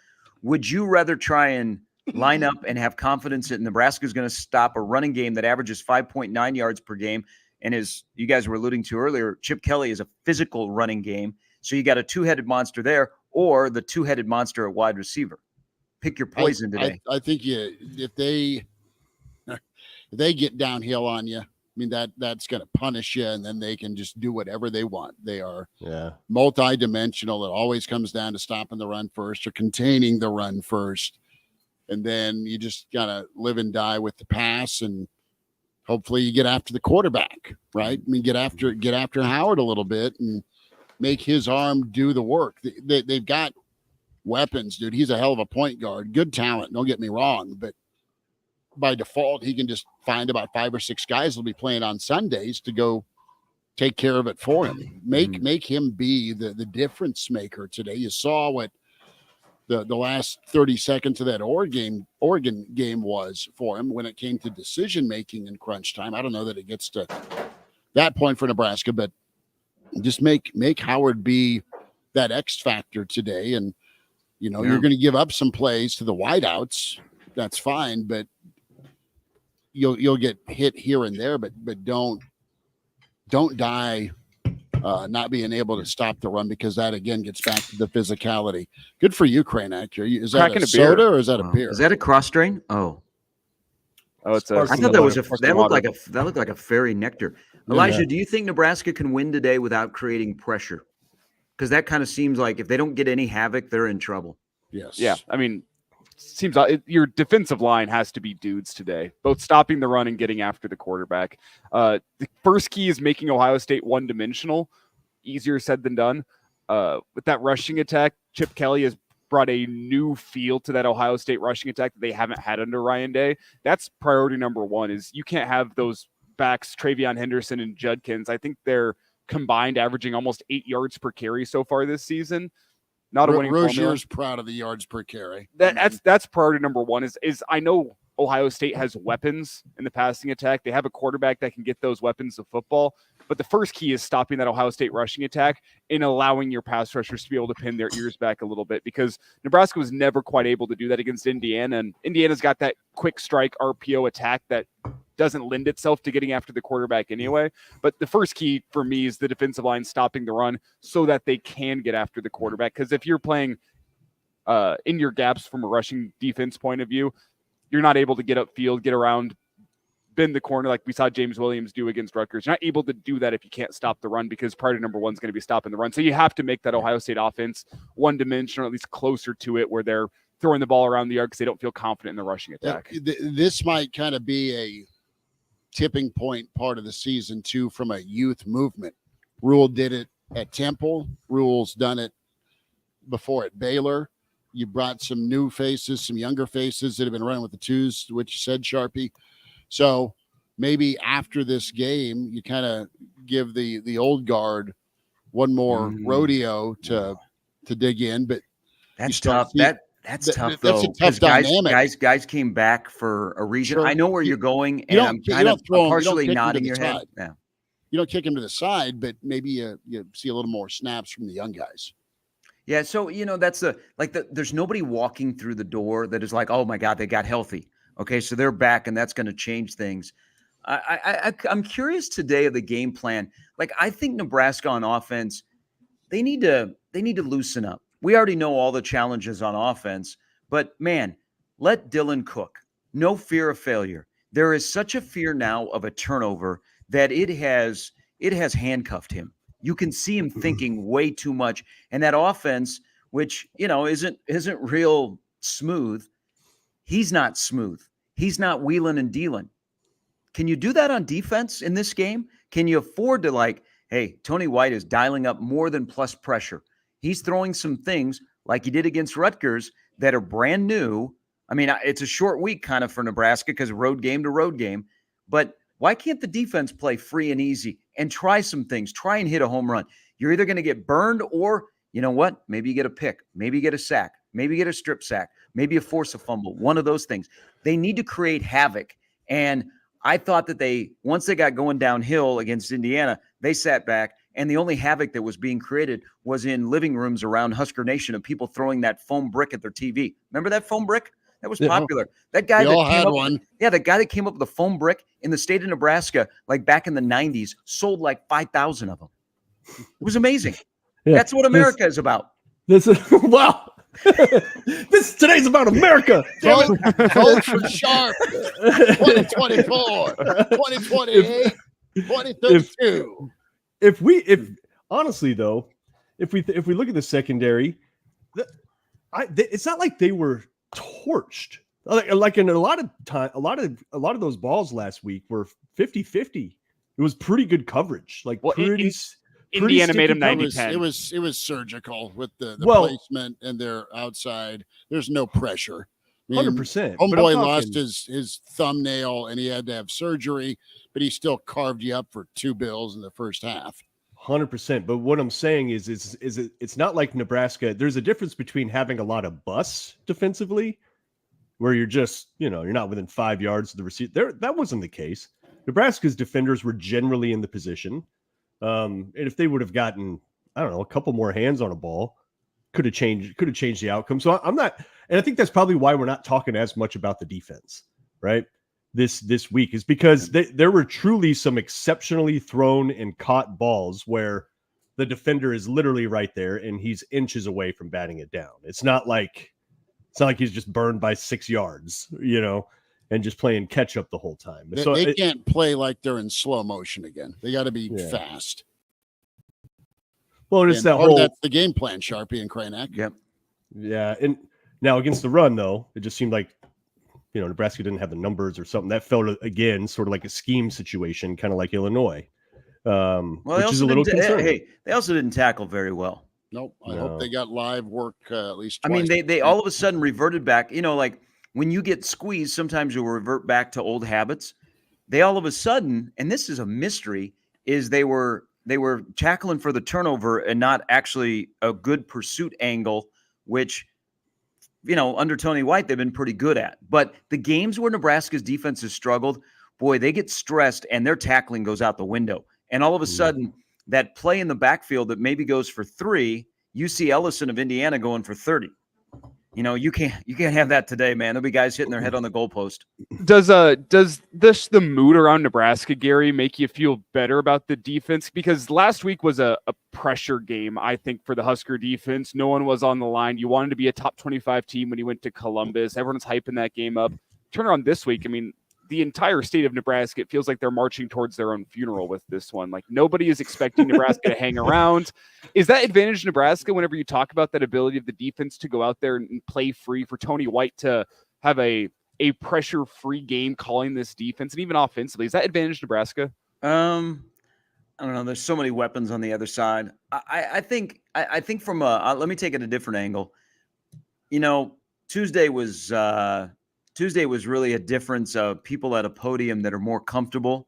would you rather try and line up and have confidence that Nebraska's going to stop a running game that averages 5.9 yards per game? And as you guys were alluding to earlier, Chip Kelly is a physical running game. So you got a two-headed monster there, or the two-headed monster at wide receiver. Pick your poison today. I think if they get downhill on you, I mean, that's going to punish you, and then they can just do whatever they want. They are multi-dimensional. It always comes down to stopping the run first or containing the run first. And then you just got to live and die with the pass, and hopefully you get after the quarterback, right? I mean, get after Howard a little bit and make his arm do the work. They've got weapons, dude. He's a hell of a point guard. Good talent, don't get me wrong, but by default, he can just find about 5 or 6 guys that'll be playing on Sundays to go take care of it for him. Make him be the difference maker today. You saw what the last 30 seconds of that Oregon game was for him when it came to decision making in crunch time. I don't know that it gets to that point for Nebraska, but just make Howard be that X factor today. And you're going to give up some plays to the wideouts. That's fine, but you'll get hit here and there, but don't die not being able to stop the run, because that again gets back to the physicality. Good for you, Kranak. Is that a soda or is that a beer? Is that a cross drain? Oh, it's I thought that was that looked like a fairy nectar. Elijah, do you think Nebraska can win today without creating pressure? Because that kind of seems like if they don't get any havoc, they're in trouble. Yes. Yeah. I mean, seems your defensive line has to be dudes today, both stopping the run and getting after the quarterback. The first key is making Ohio State one-dimensional. Easier said than done. With that rushing attack, Chip Kelly has brought a new feel to that Ohio State rushing attack that they haven't had under Ryan Day. That's priority number one. Is you can't have those backs, Travion Henderson and Judkins. I think they're combined averaging almost 8 yards per carry so far this season. not a winning formula. Rozier's proud of the yards per carry. That's priority number one. Is I know Ohio State has weapons in the passing attack. They have a quarterback that can get those weapons of football. But the first key is stopping that Ohio State rushing attack and allowing your pass rushers to be able to pin their ears back a little bit, because Nebraska was never quite able to do that against Indiana. And Indiana's got that quick strike RPO attack that doesn't lend itself to getting after the quarterback anyway. But the first key for me is the defensive line stopping the run so that they can get after the quarterback. Because if you're playing in your gaps from a rushing defense point of view, you're not able to get upfield, get around, bend the corner like we saw James Williams do against Rutgers. You're not able to do that if you can't stop the run, because priority number one is going to be stopping the run. So you have to make that Ohio State offense one-dimensional, or at least closer to it, where they're throwing the ball around the yard because they don't feel confident in the rushing attack. This might kind of be a tipping point part of the season, too, from a youth movement. Rule did it at Temple. Rule's done it before at Baylor. You brought some new faces, some younger faces that have been running with the twos, which you said, Sharpie. So maybe after this game, you kind of give the old guard one more rodeo to dig in. But that's tough. That's tough, though. That's a tough dynamic. Guys came back for a reason. Sure. I know where you're going, and I'm kind of partially nodding your head. Yeah. You don't kick him to the side, but maybe you see a little more snaps from the young guys. Yeah, so that's there's nobody walking through the door that is like, oh my God, they got healthy. Okay, so they're back, and that's going to change things. I'm curious today of the game plan. Like, I think Nebraska on offense, they need to loosen up. We already know all the challenges on offense, but man, let Dylan cook. No fear of failure. There is such a fear now of a turnover that it has handcuffed him. You can see him thinking way too much, and that offense, which isn't real smooth. He's not smooth. He's not wheeling and dealing. Can you do that on defense in this game? Can you afford to hey, Tony White is dialing up more than plus pressure. He's throwing some things like he did against Rutgers that are brand new. I mean, it's a short week kind of for Nebraska because road game to road game, but why can't the defense play free and easy and try some things? Try and hit a home run. You're either going to get burned or, you know what? Maybe you get a pick. Maybe you get a sack. Maybe you get a strip sack. Maybe you force a fumble. One of those things. They need to create havoc. And I thought that once they got going downhill against Indiana, they sat back, and the only havoc that was being created was in living rooms around Husker Nation of people throwing that foam brick at their TV. Remember that foam brick? That was popular. That guy the guy that came up with a foam brick in the state of Nebraska, like back in the 90s, sold like 5,000 of them. It was amazing. Yeah, that's what America is about. This is wow. Today's about America. Vote for Sharp. 2024, 2028, 2032. If honestly though, if we look at the secondary, it's not like they were torched. Like in a lot of time, a lot of those balls last week were 50-50. It was pretty good coverage. Indiana made him 90-10. It was surgical with the placement and their outside. There's no pressure. 100%. Homeboy lost his thumbnail and he had to have surgery, but he still carved you up for 2 bills in the first half. 100%. But what I'm saying is it's not like Nebraska. There's a difference between having a lot of busts defensively, where you're just, you're not within 5 yards of the receiver. That wasn't the case. Nebraska's defenders were generally in the position. And if they would have gotten, I don't know, a couple more hands on a ball, could have changed the outcome. So I'm not, and I think that's probably why we're not talking as much about the defense, right? This week is because there were truly some exceptionally thrown and caught balls where the defender is literally right there and he's inches away from batting it down. It's not like he's just burned by 6 yards, and just playing catch up the whole time. They can't play like they're in slow motion again. They got to be fast. Well, that's the game plan, Sharpie and Kranek. Yep. Yeah, and now against the run, though, it just seemed like Nebraska didn't have the numbers or something. That felt again sort of like a scheme situation, kind of like Illinois, which is a little concerning. They also didn't tackle very well. Nope. I hope they got live work at least twice. I mean, they all of a sudden reverted back. Like when you get squeezed, sometimes you'll revert back to old habits. They all of a sudden, and this is a mystery, is they were they were tackling for the turnover and not actually a good pursuit angle, which, under Tony White, they've been pretty good at. But the games where Nebraska's defense has struggled, boy, they get stressed and their tackling goes out the window. And all of a sudden, that play in the backfield that maybe goes for 3, you see Ellison of Indiana going for 30. You can't have that today, man. There'll be guys hitting their head on the goalpost. Does the mood around Nebraska, Gary, make you feel better about the defense? Because last week was a pressure game, I think, for the Husker defense. No one was on the line. You wanted to be a top 25 team when you went to Columbus. Everyone's hyping that game up. Turn around this week. I mean, the entire state of Nebraska, it feels like they're marching towards their own funeral with this one. Like, nobody is expecting Nebraska to hang around. Is that advantage Nebraska whenever you talk about that ability of the defense to go out there and play free, for Tony White to have a pressure-free game calling this defense, and even offensively? Is that advantage Nebraska? I don't know. There's so many weapons on the other side. I think from let me take it a different angle. Tuesday was really a difference of people at a podium that are more comfortable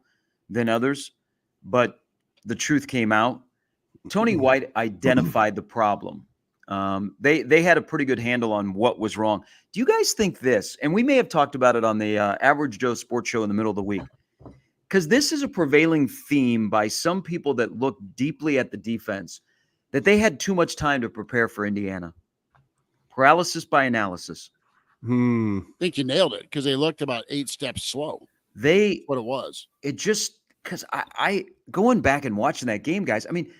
than others, but the truth came out. Tony White identified the problem. They had a pretty good handle on what was wrong. Do you guys think this, and we may have talked about it on the Average Joe Sports Show in the middle of the week, because this is a prevailing theme by some people that look deeply at the defense, that they had too much time to prepare for Indiana. Paralysis by analysis. I think you nailed it, because they looked about 8 steps slow. What it was. It just, because I going back and watching that game, guys, I mean,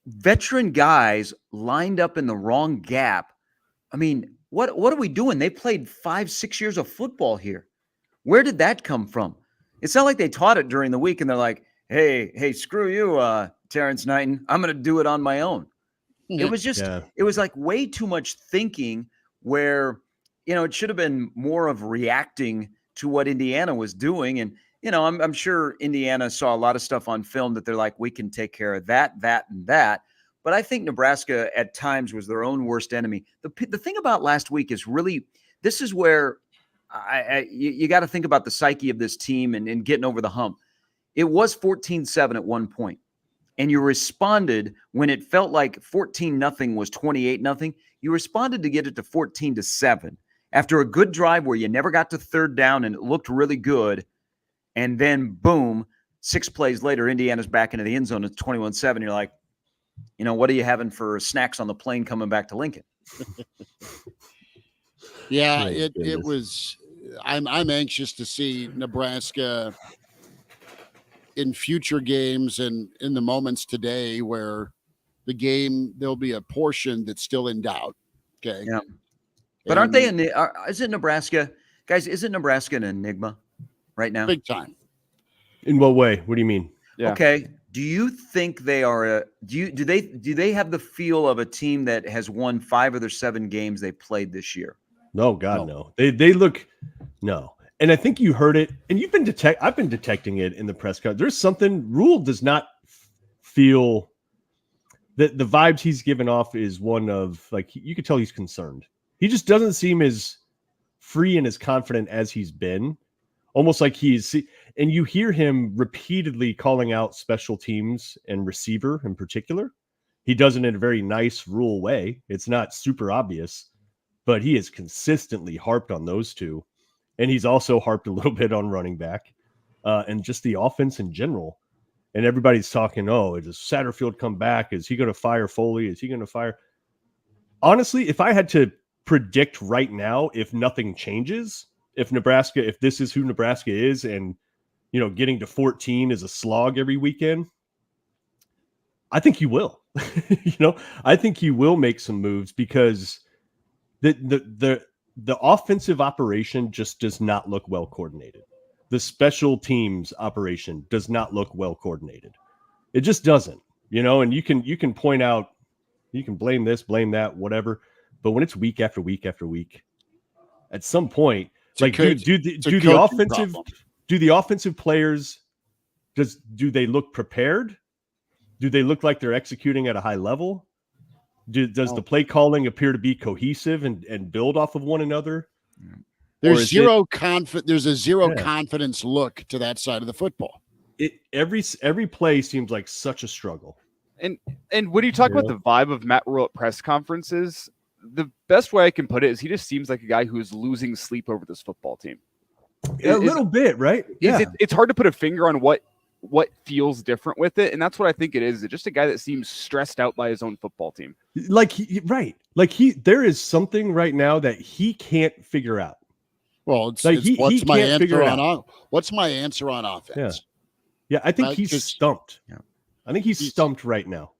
veteran guys lined up in the wrong gap. I mean, what are we doing? They played 5-6 years of football here. Where did that come from? It's not like they taught it during the week and they're like, hey, screw you, Terrence Knighton. I'm going to do it on my own. It was just, It was like way too much thinking where, it should have been more of reacting to what Indiana was doing. And, I'm sure Indiana saw a lot of stuff on film that they're like, we can take care of that, and that. But I think Nebraska at times was their own worst enemy. The thing about last week is really, this is where you got to think about the psyche of this team and getting over the hump. It was 14-7 at one point, and you responded when it felt like 14-0 was 28-0. You responded to get it to 14-7 after a good drive where you never got to third down and it looked really good. And then boom, 6 plays later, Indiana's back into the end zone. It's 21-7. You're like, what are you having for snacks on the plane coming back to Lincoln? Yeah, it was. I'm anxious to see Nebraska in future games and in the moments today where there'll be a portion that's still in doubt. Okay. Yeah. But aren't they isn't Nebraska, guys, isn't Nebraska an enigma right now? Big time. In what way? What do you mean? Yeah. Okay. Do you think they are do they have the feel of a team that has won 5 of their 7 games they played this year? No, God, no. They look no. And I think you heard it, and I've been detecting it in the press conference. There's something. Rule does not feel that the vibes he's given off is one of, like, you could tell he's concerned. He just doesn't seem as free and as confident as he's been. Almost like and you hear him repeatedly calling out special teams and receiver in particular. He does it in a very nice Rule way. It's not super obvious, but he has consistently harped on those two. And he's also harped a little bit on running back and just the offense in general. And everybody's talking, does Satterfield come back? Is he going to fire Foley? Is he going to fire? Honestly, if I had to predict right now, if nothing changes, if this is who Nebraska is, and, getting to 14 is a slog every weekend, I think he will. I think he will make some moves, because the offensive operation just does not look well coordinated. The special teams operation does not look well coordinated. It just doesn't, and you can point out, you can blame this, blame that, whatever. But when it's week after week after week, at some point, do the offensive players, do they look prepared? Do they look like they're executing at a high level? Does the play calling appear to be cohesive and build off of one another? There's a zero confidence look to that side of the football. every play seems like such a struggle. And when you talk about the vibe of Matt Rule at press conferences, the best way I can put it is he just seems like a guy who is losing sleep over this football team. A little bit, right? Yeah. It's hard to put a finger on what feels different with it, and that's what I think it is. It's just a guy that seems stressed out by his own football team. There is something right now that he can't figure out. Well, it's, Like it's what's he my can't figure answer it on what's my answer on offense? Yeah, I think Right, he's stumped. Yeah. I think he's stumped right now.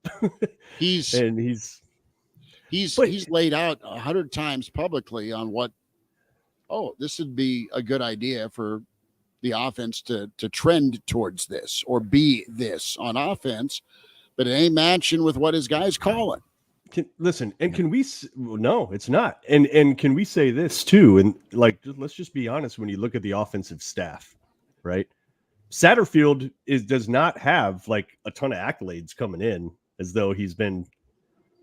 He's laid out 100 times publicly on what. Oh, this would be a good idea for the offense to trend towards this or be this on offense, but it ain't matching with what his guys calling. Can we? No, it's not. And can we say this too? And let's just be honest. When you look at the offensive staff, right? Satterfield does not have like a ton of accolades coming in as though he's been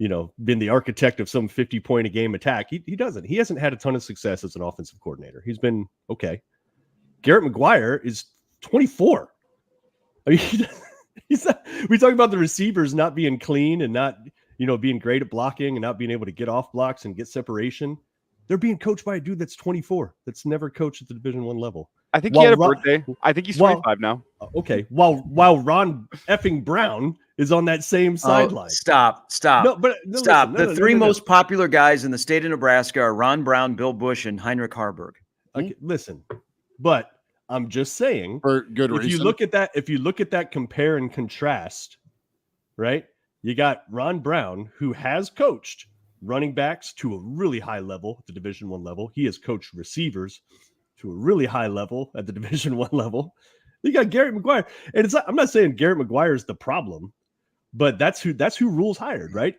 the architect of some 50-point a game attack. He doesn't. He hasn't had a ton of success as an offensive coordinator. He's been okay. Garrett McGuire is 24. I mean, we talk about the receivers not being clean and not, being great at blocking and not being able to get off blocks and get separation. They're being coached by a dude that's 24, that's never coached at the Division I level. I think he had a birthday. I think he's 25 now. Okay. While Ron effing Brown is on that same sideline. Stop. Stop. Stop. The three most popular guys in the state of Nebraska are Ron Brown, Bill Bush, and Heinrich Harburg. Okay, listen, but I'm just saying, For good reason. if you look at that compare and contrast, right? You got Ron Brown, who has coached running backs to a really high level at the Division I level. He has coached receivers to a really high level at the Division I level. You got Garrett McGuire, and I'm not saying Garrett McGuire is the problem, but that's who Rule's hired, right?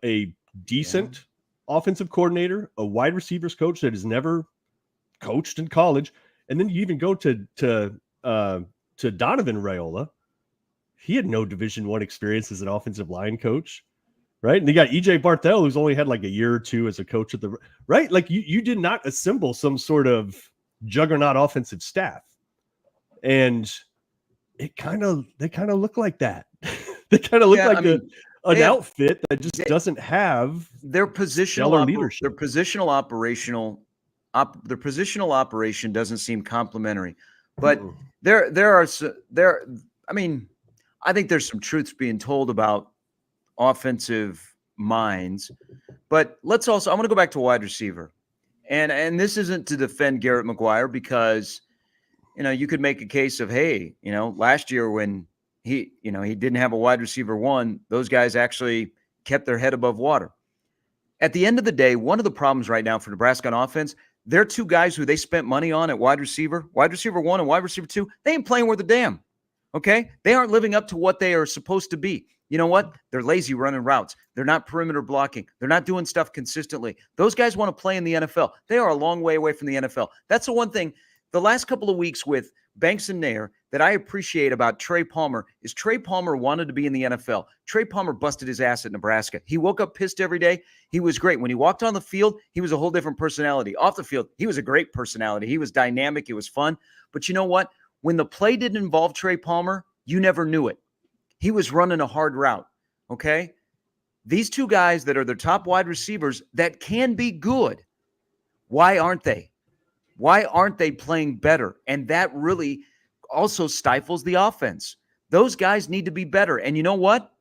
A decent offensive coordinator, a wide receivers coach that has never coached in college, and then you even go to Donovan Raiola. He had no Division I experience as an offensive line coach, right? And you got EJ Barthel, who's only had like a year or two as a coach at the right. Like you did not assemble some sort of juggernaut offensive staff, and they kind of look like that. They kind of look an outfit that just doesn't have their positional leadership. Their positional operation doesn't seem complementary, but I think there's some truths being told about offensive minds, but I'm going to go back to wide receiver. And this isn't to defend Garrett McGuire because, you could make a case of, hey, last year when he didn't have a wide receiver one, those guys actually kept their head above water. At the end of the day, one of the problems right now for Nebraska on offense, they're two guys who they spent money on at wide receiver one and wide receiver two. They ain't playing worth a damn. Okay. They aren't living up to what they are supposed to be. You know what? They're lazy running routes. They're not perimeter blocking. They're not doing stuff consistently. Those guys want to play in the NFL. They are a long way away from the NFL. That's the one thing the last couple of weeks with Banks and Nair that I appreciate about Trey Palmer is Trey Palmer wanted to be in the NFL. Trey Palmer busted his ass at Nebraska. He woke up pissed every day. He was great. When he walked on the field, he was a whole different personality. Off the field, he was a great personality. He was dynamic. It was fun. But you know what? When the play didn't involve Trey Palmer, you never knew it. He was running a hard route. Okay. These two guys that are their top wide receivers that can be good. Why aren't they? Why aren't they playing better? And that really also stifles the offense. Those guys need to be better. And you know what?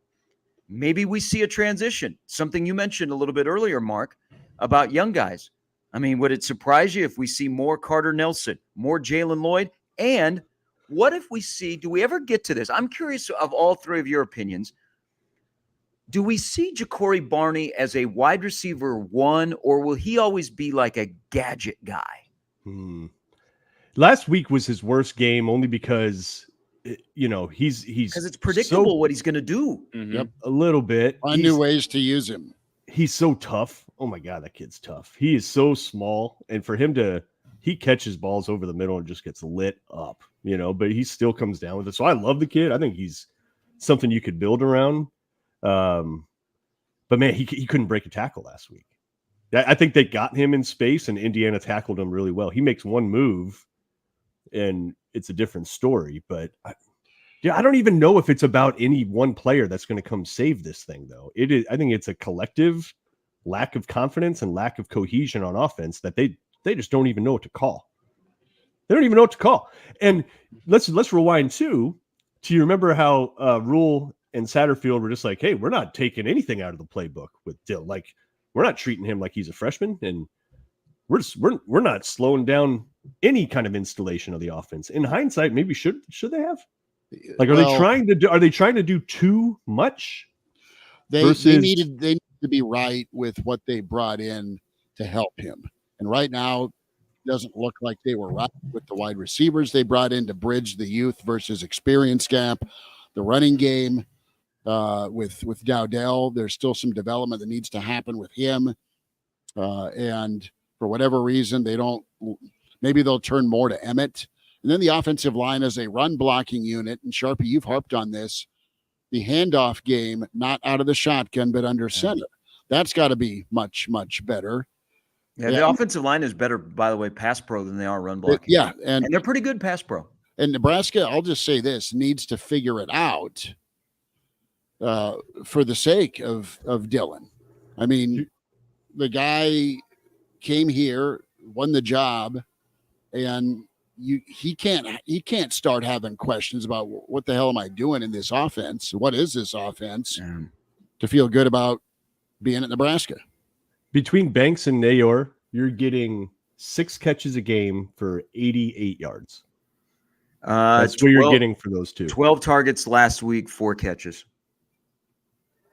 Maybe we see a transition. Something you mentioned a little bit earlier, Mark, about young guys. I mean, would it surprise you if we see more Carter Nelson, more Jalen Lloyd? And what if we see, do we ever get to this? I'm curious of all three of your opinions. Do we see Ja'Cory Barney as a wide receiver one, or will he always be like a gadget guy? Last week was his worst game only because, he's because it's predictable what he's going to do. Mm-hmm. Yep. A little bit. Find new ways to use him. He's so tough. Oh my God, that kid's tough. He is so small. And for him he catches balls over the middle and just gets lit up, but he still comes down with it. So I love the kid. I think he's something you could build around. But man, he couldn't break a tackle last week. I think they got him in space and Indiana tackled him really well. He makes one move and it's a different story, but Yeah, I don't even know if it's about any one player that's going to come save this thing, though. It is. I think it's a collective lack of confidence and lack of cohesion on offense that they just don't even know what to call. They don't even know what to call. And let's rewind too. Do you remember how Rule and Satterfield were just like, "Hey, we're not taking anything out of the playbook with Dill. Like, we're not treating him like he's a freshman, and we're not slowing down any kind of installation of the offense." In hindsight, maybe should they have? Like, are they trying to do too much? They needed to be right with what they brought in to help him. And right now, it doesn't look like they were right with the wide receivers they brought in to bridge the youth versus experience gap. The running game with Dowdell, there's still some development that needs to happen with him. And for whatever reason, maybe they'll turn more to Emmett. And then the offensive line as a run blocking unit. And Sharpie, you've harped on this. The handoff game, not out of the shotgun, but under center. That's got to be much, much better. Yeah, the offensive line is better, by the way, pass pro than they are run blocking. Yeah, and they're pretty good pass pro. And Nebraska, I'll just say this, needs to figure it out for the sake of Dylan. I mean, the guy came here, won the job, and he can't start having questions about what the hell am I doing in this offense? What is this offense to feel good about being at Nebraska? Between Banks and Nayor, you're getting 6 catches a game for 88 yards. That's what you're getting for those two. 12 targets last week, 4 catches.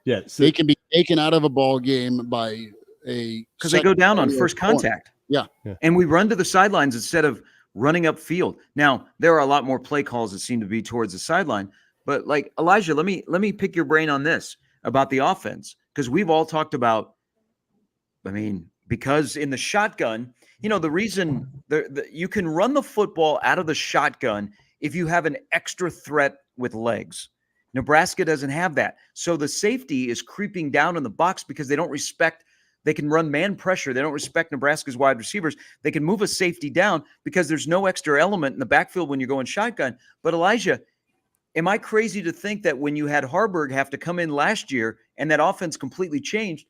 Yeah, so they can be taken out of a ball game by because they go down on first contact. Yeah, and we run to the sidelines instead of running upfield. Now, there are a lot more play calls that seem to be towards the sideline, but like Elijah, let me pick your brain on this about the offense, because we've all talked about, I mean, because in the shotgun, the reason you can run the football out of the shotgun if you have an extra threat with legs. Nebraska doesn't have that. So the safety is creeping down in the box because they can run man pressure. They don't respect Nebraska's wide receivers. They can move a safety down because there's no extra element in the backfield when you're going shotgun. But Elijah, am I crazy to think that when you had Harburg have to come in last year and that offense completely changed,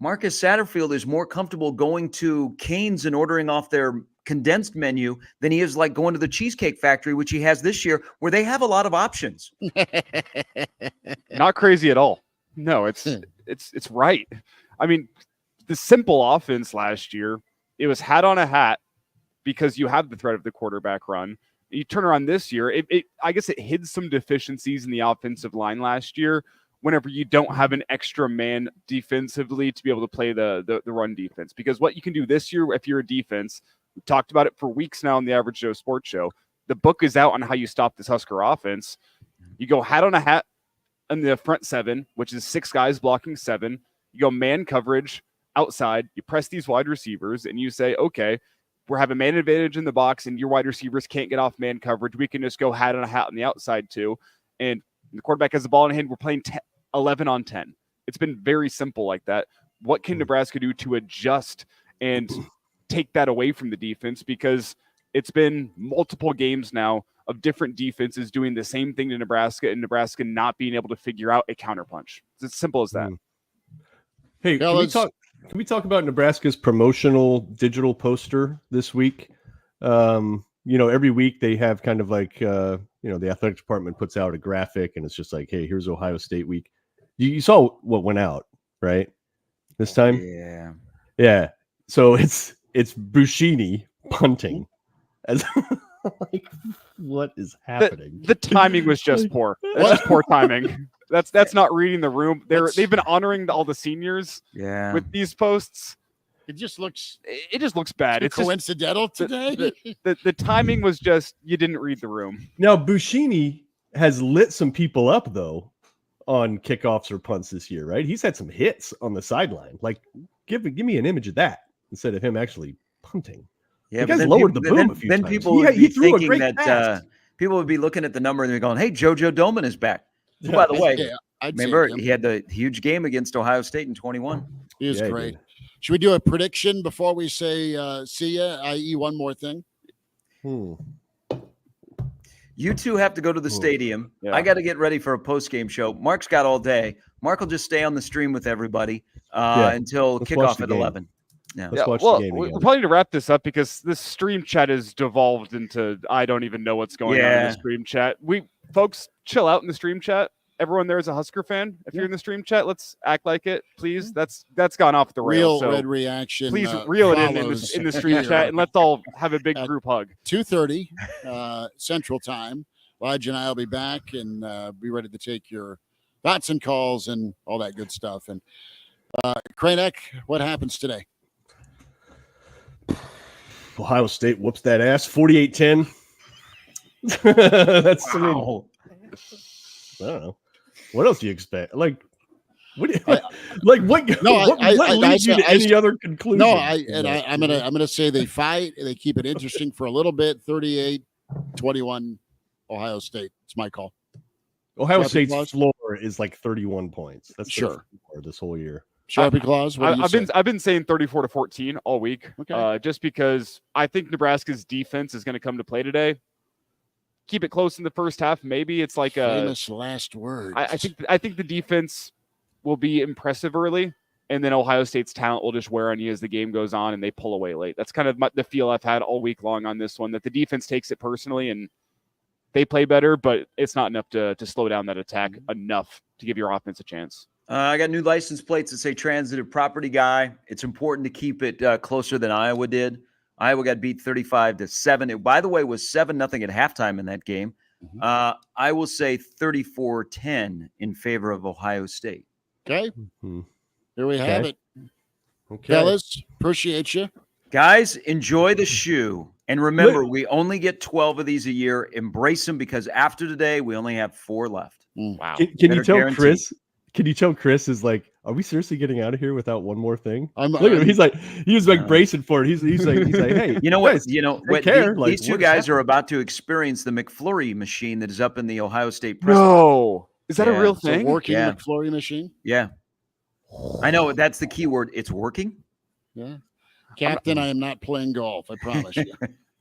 Marcus Satterfield is more comfortable going to Cane's and ordering off their condensed menu than he is like going to the Cheesecake Factory, which he has this year, where they have a lot of options? Not crazy at all. No, it's right. I mean, the simple offense last year, it was hat on a hat because you have the threat of the quarterback run. You turn around this year, I guess it hid some deficiencies in the offensive line last year whenever you don't have an extra man defensively to be able to play the run defense. Because what you can do this year, if you're a defense, we've talked about it for weeks now on the Average Joe Sports Show, the book is out on how you stop this Husker offense. You go hat on a hat in the front 7, which is 6 guys blocking 7. You go man coverage outside, you press these wide receivers, and you say, okay, we're having man advantage in the box, and your wide receivers can't get off man coverage. We can just go hat on a hat on the outside too. And the quarterback has the ball in hand. We're playing 11 on 10. It's been very simple like that. What can Nebraska do to adjust and take that away from the defense? Because it's been multiple games now of different defenses doing the same thing to Nebraska and Nebraska not being able to figure out a counterpunch. It's as simple as that. Hey, can we talk about Nebraska's promotional digital poster this week? Every week they have kind of like, the athletic department puts out a graphic and it's just like, hey, here's Ohio State week. You saw what went out, right? This time? Yeah. So it's Buschini punting. As like, what is happening? The timing was just poor. That's just poor timing. That's not reading the room. They've been honoring all the seniors with these posts. It just looks bad. It's coincidental today. The timing was just, you didn't read the room. Now Buschini has lit some people up though on kickoffs or punts this year, right? He's had some hits on the sideline. Like, give me an image of that instead of him actually punting. Yeah, the guy's lowered the boom a few times. People would be thinking that people would be looking at the number and they're going, "Hey, JoJo Doman is back." Who, by the way, remember he had the huge game against Ohio State in 21. He was great. Should we do a prediction before we say see ya, i.e. one more thing? You two have to go to the stadium. Yeah. I got to get ready for a post-game show. Mark's got all day. Mark will just stay on the stream with everybody until Let's watch kickoff the at game. 11. Yeah. Let's watch well, the game we again. probably need to wrap this up because this stream chat has devolved into I don't even know what's going on in the stream chat. Folks, chill out in the stream chat. Everyone there is a Husker fan. If you're in the stream chat, let's act like it, please. That's gone off the rails. Real So red reaction. please reel it in follows the stream here. chat and let's all have a big At group hug. 2:30 Central Time. Elijah and I will be back and be ready to take your thoughts and calls and all that good stuff. And Kranek, what happens today? Ohio State whoops that ass 48-10. That's Wow. I don't know. What else do you expect? Like what what No, what leads you to any other conclusion? No, I'm gonna say they fight. They keep it interesting for a little bit. 38-21 Ohio State. It's my call. Ohio Sharpie State's clause? floor is like 31 points. That's their Sure. floor this whole year. Sharpie clause. What do you say? I've been saying 34-14 all week. Okay. Just because I think Nebraska's defense is going to come to play today. Keep it close in the first half. Maybe it's like Famous last words. I think the defense will be impressive early, and then Ohio State's talent will just wear on you as the game goes on, and they pull away late. That's kind of the feel I've had all week long on this one. That the defense takes it personally and they play better, but it's not enough to slow down that attack enough to give your offense a chance. I got new license plates that say transitive property guy. It's important to keep it closer than Iowa did. Iowa got beat 35-7. It, by the way, was 7-0 at halftime in that game. I will say 34-10 in favor of Ohio State. Okay. Mm-hmm. Here we have it. Okay. Fellas, appreciate you. Guys, enjoy the shoe. And remember, we only get 12 of these a year. Embrace them because after today, we only have 4 left. Wow. Can you Better tell guarantee. Chris? Can you tell Chris is like, are we seriously getting out of here without one more thing? I'm- Look at him. He was like bracing for it. He's like, hey, You know what? guys, You know, I care. these two what is guys happening? are about to experience the McFlurry machine that is up in the Ohio State press. No, is that a Yeah, real It's a thing? working Yeah. McFlurry machine. Yeah. I know that's the key word. It's working. Yeah. Captain, I am not playing golf. I promise you.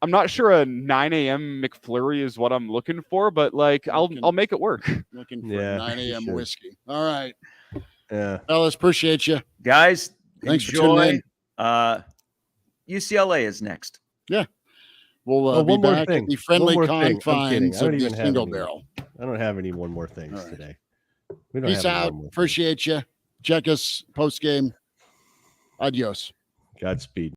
I'm not sure a 9 a.m. McFlurry is what I'm looking for, but like I'll make it work. Looking for Yeah, 9 a.m. sure. whiskey. All right. Yeah. Fellas, appreciate you. Guys, Thanks for tuning enjoy. UCLA is next. We'll Oh, be one more back thing. at the friendly One more thing. I'm kidding. confines I of don't the even have single any. barrel. I don't have any one more things All right. today. We don't Peace have any out. one more thing. Appreciate you. Check us post game. Adios. Godspeed.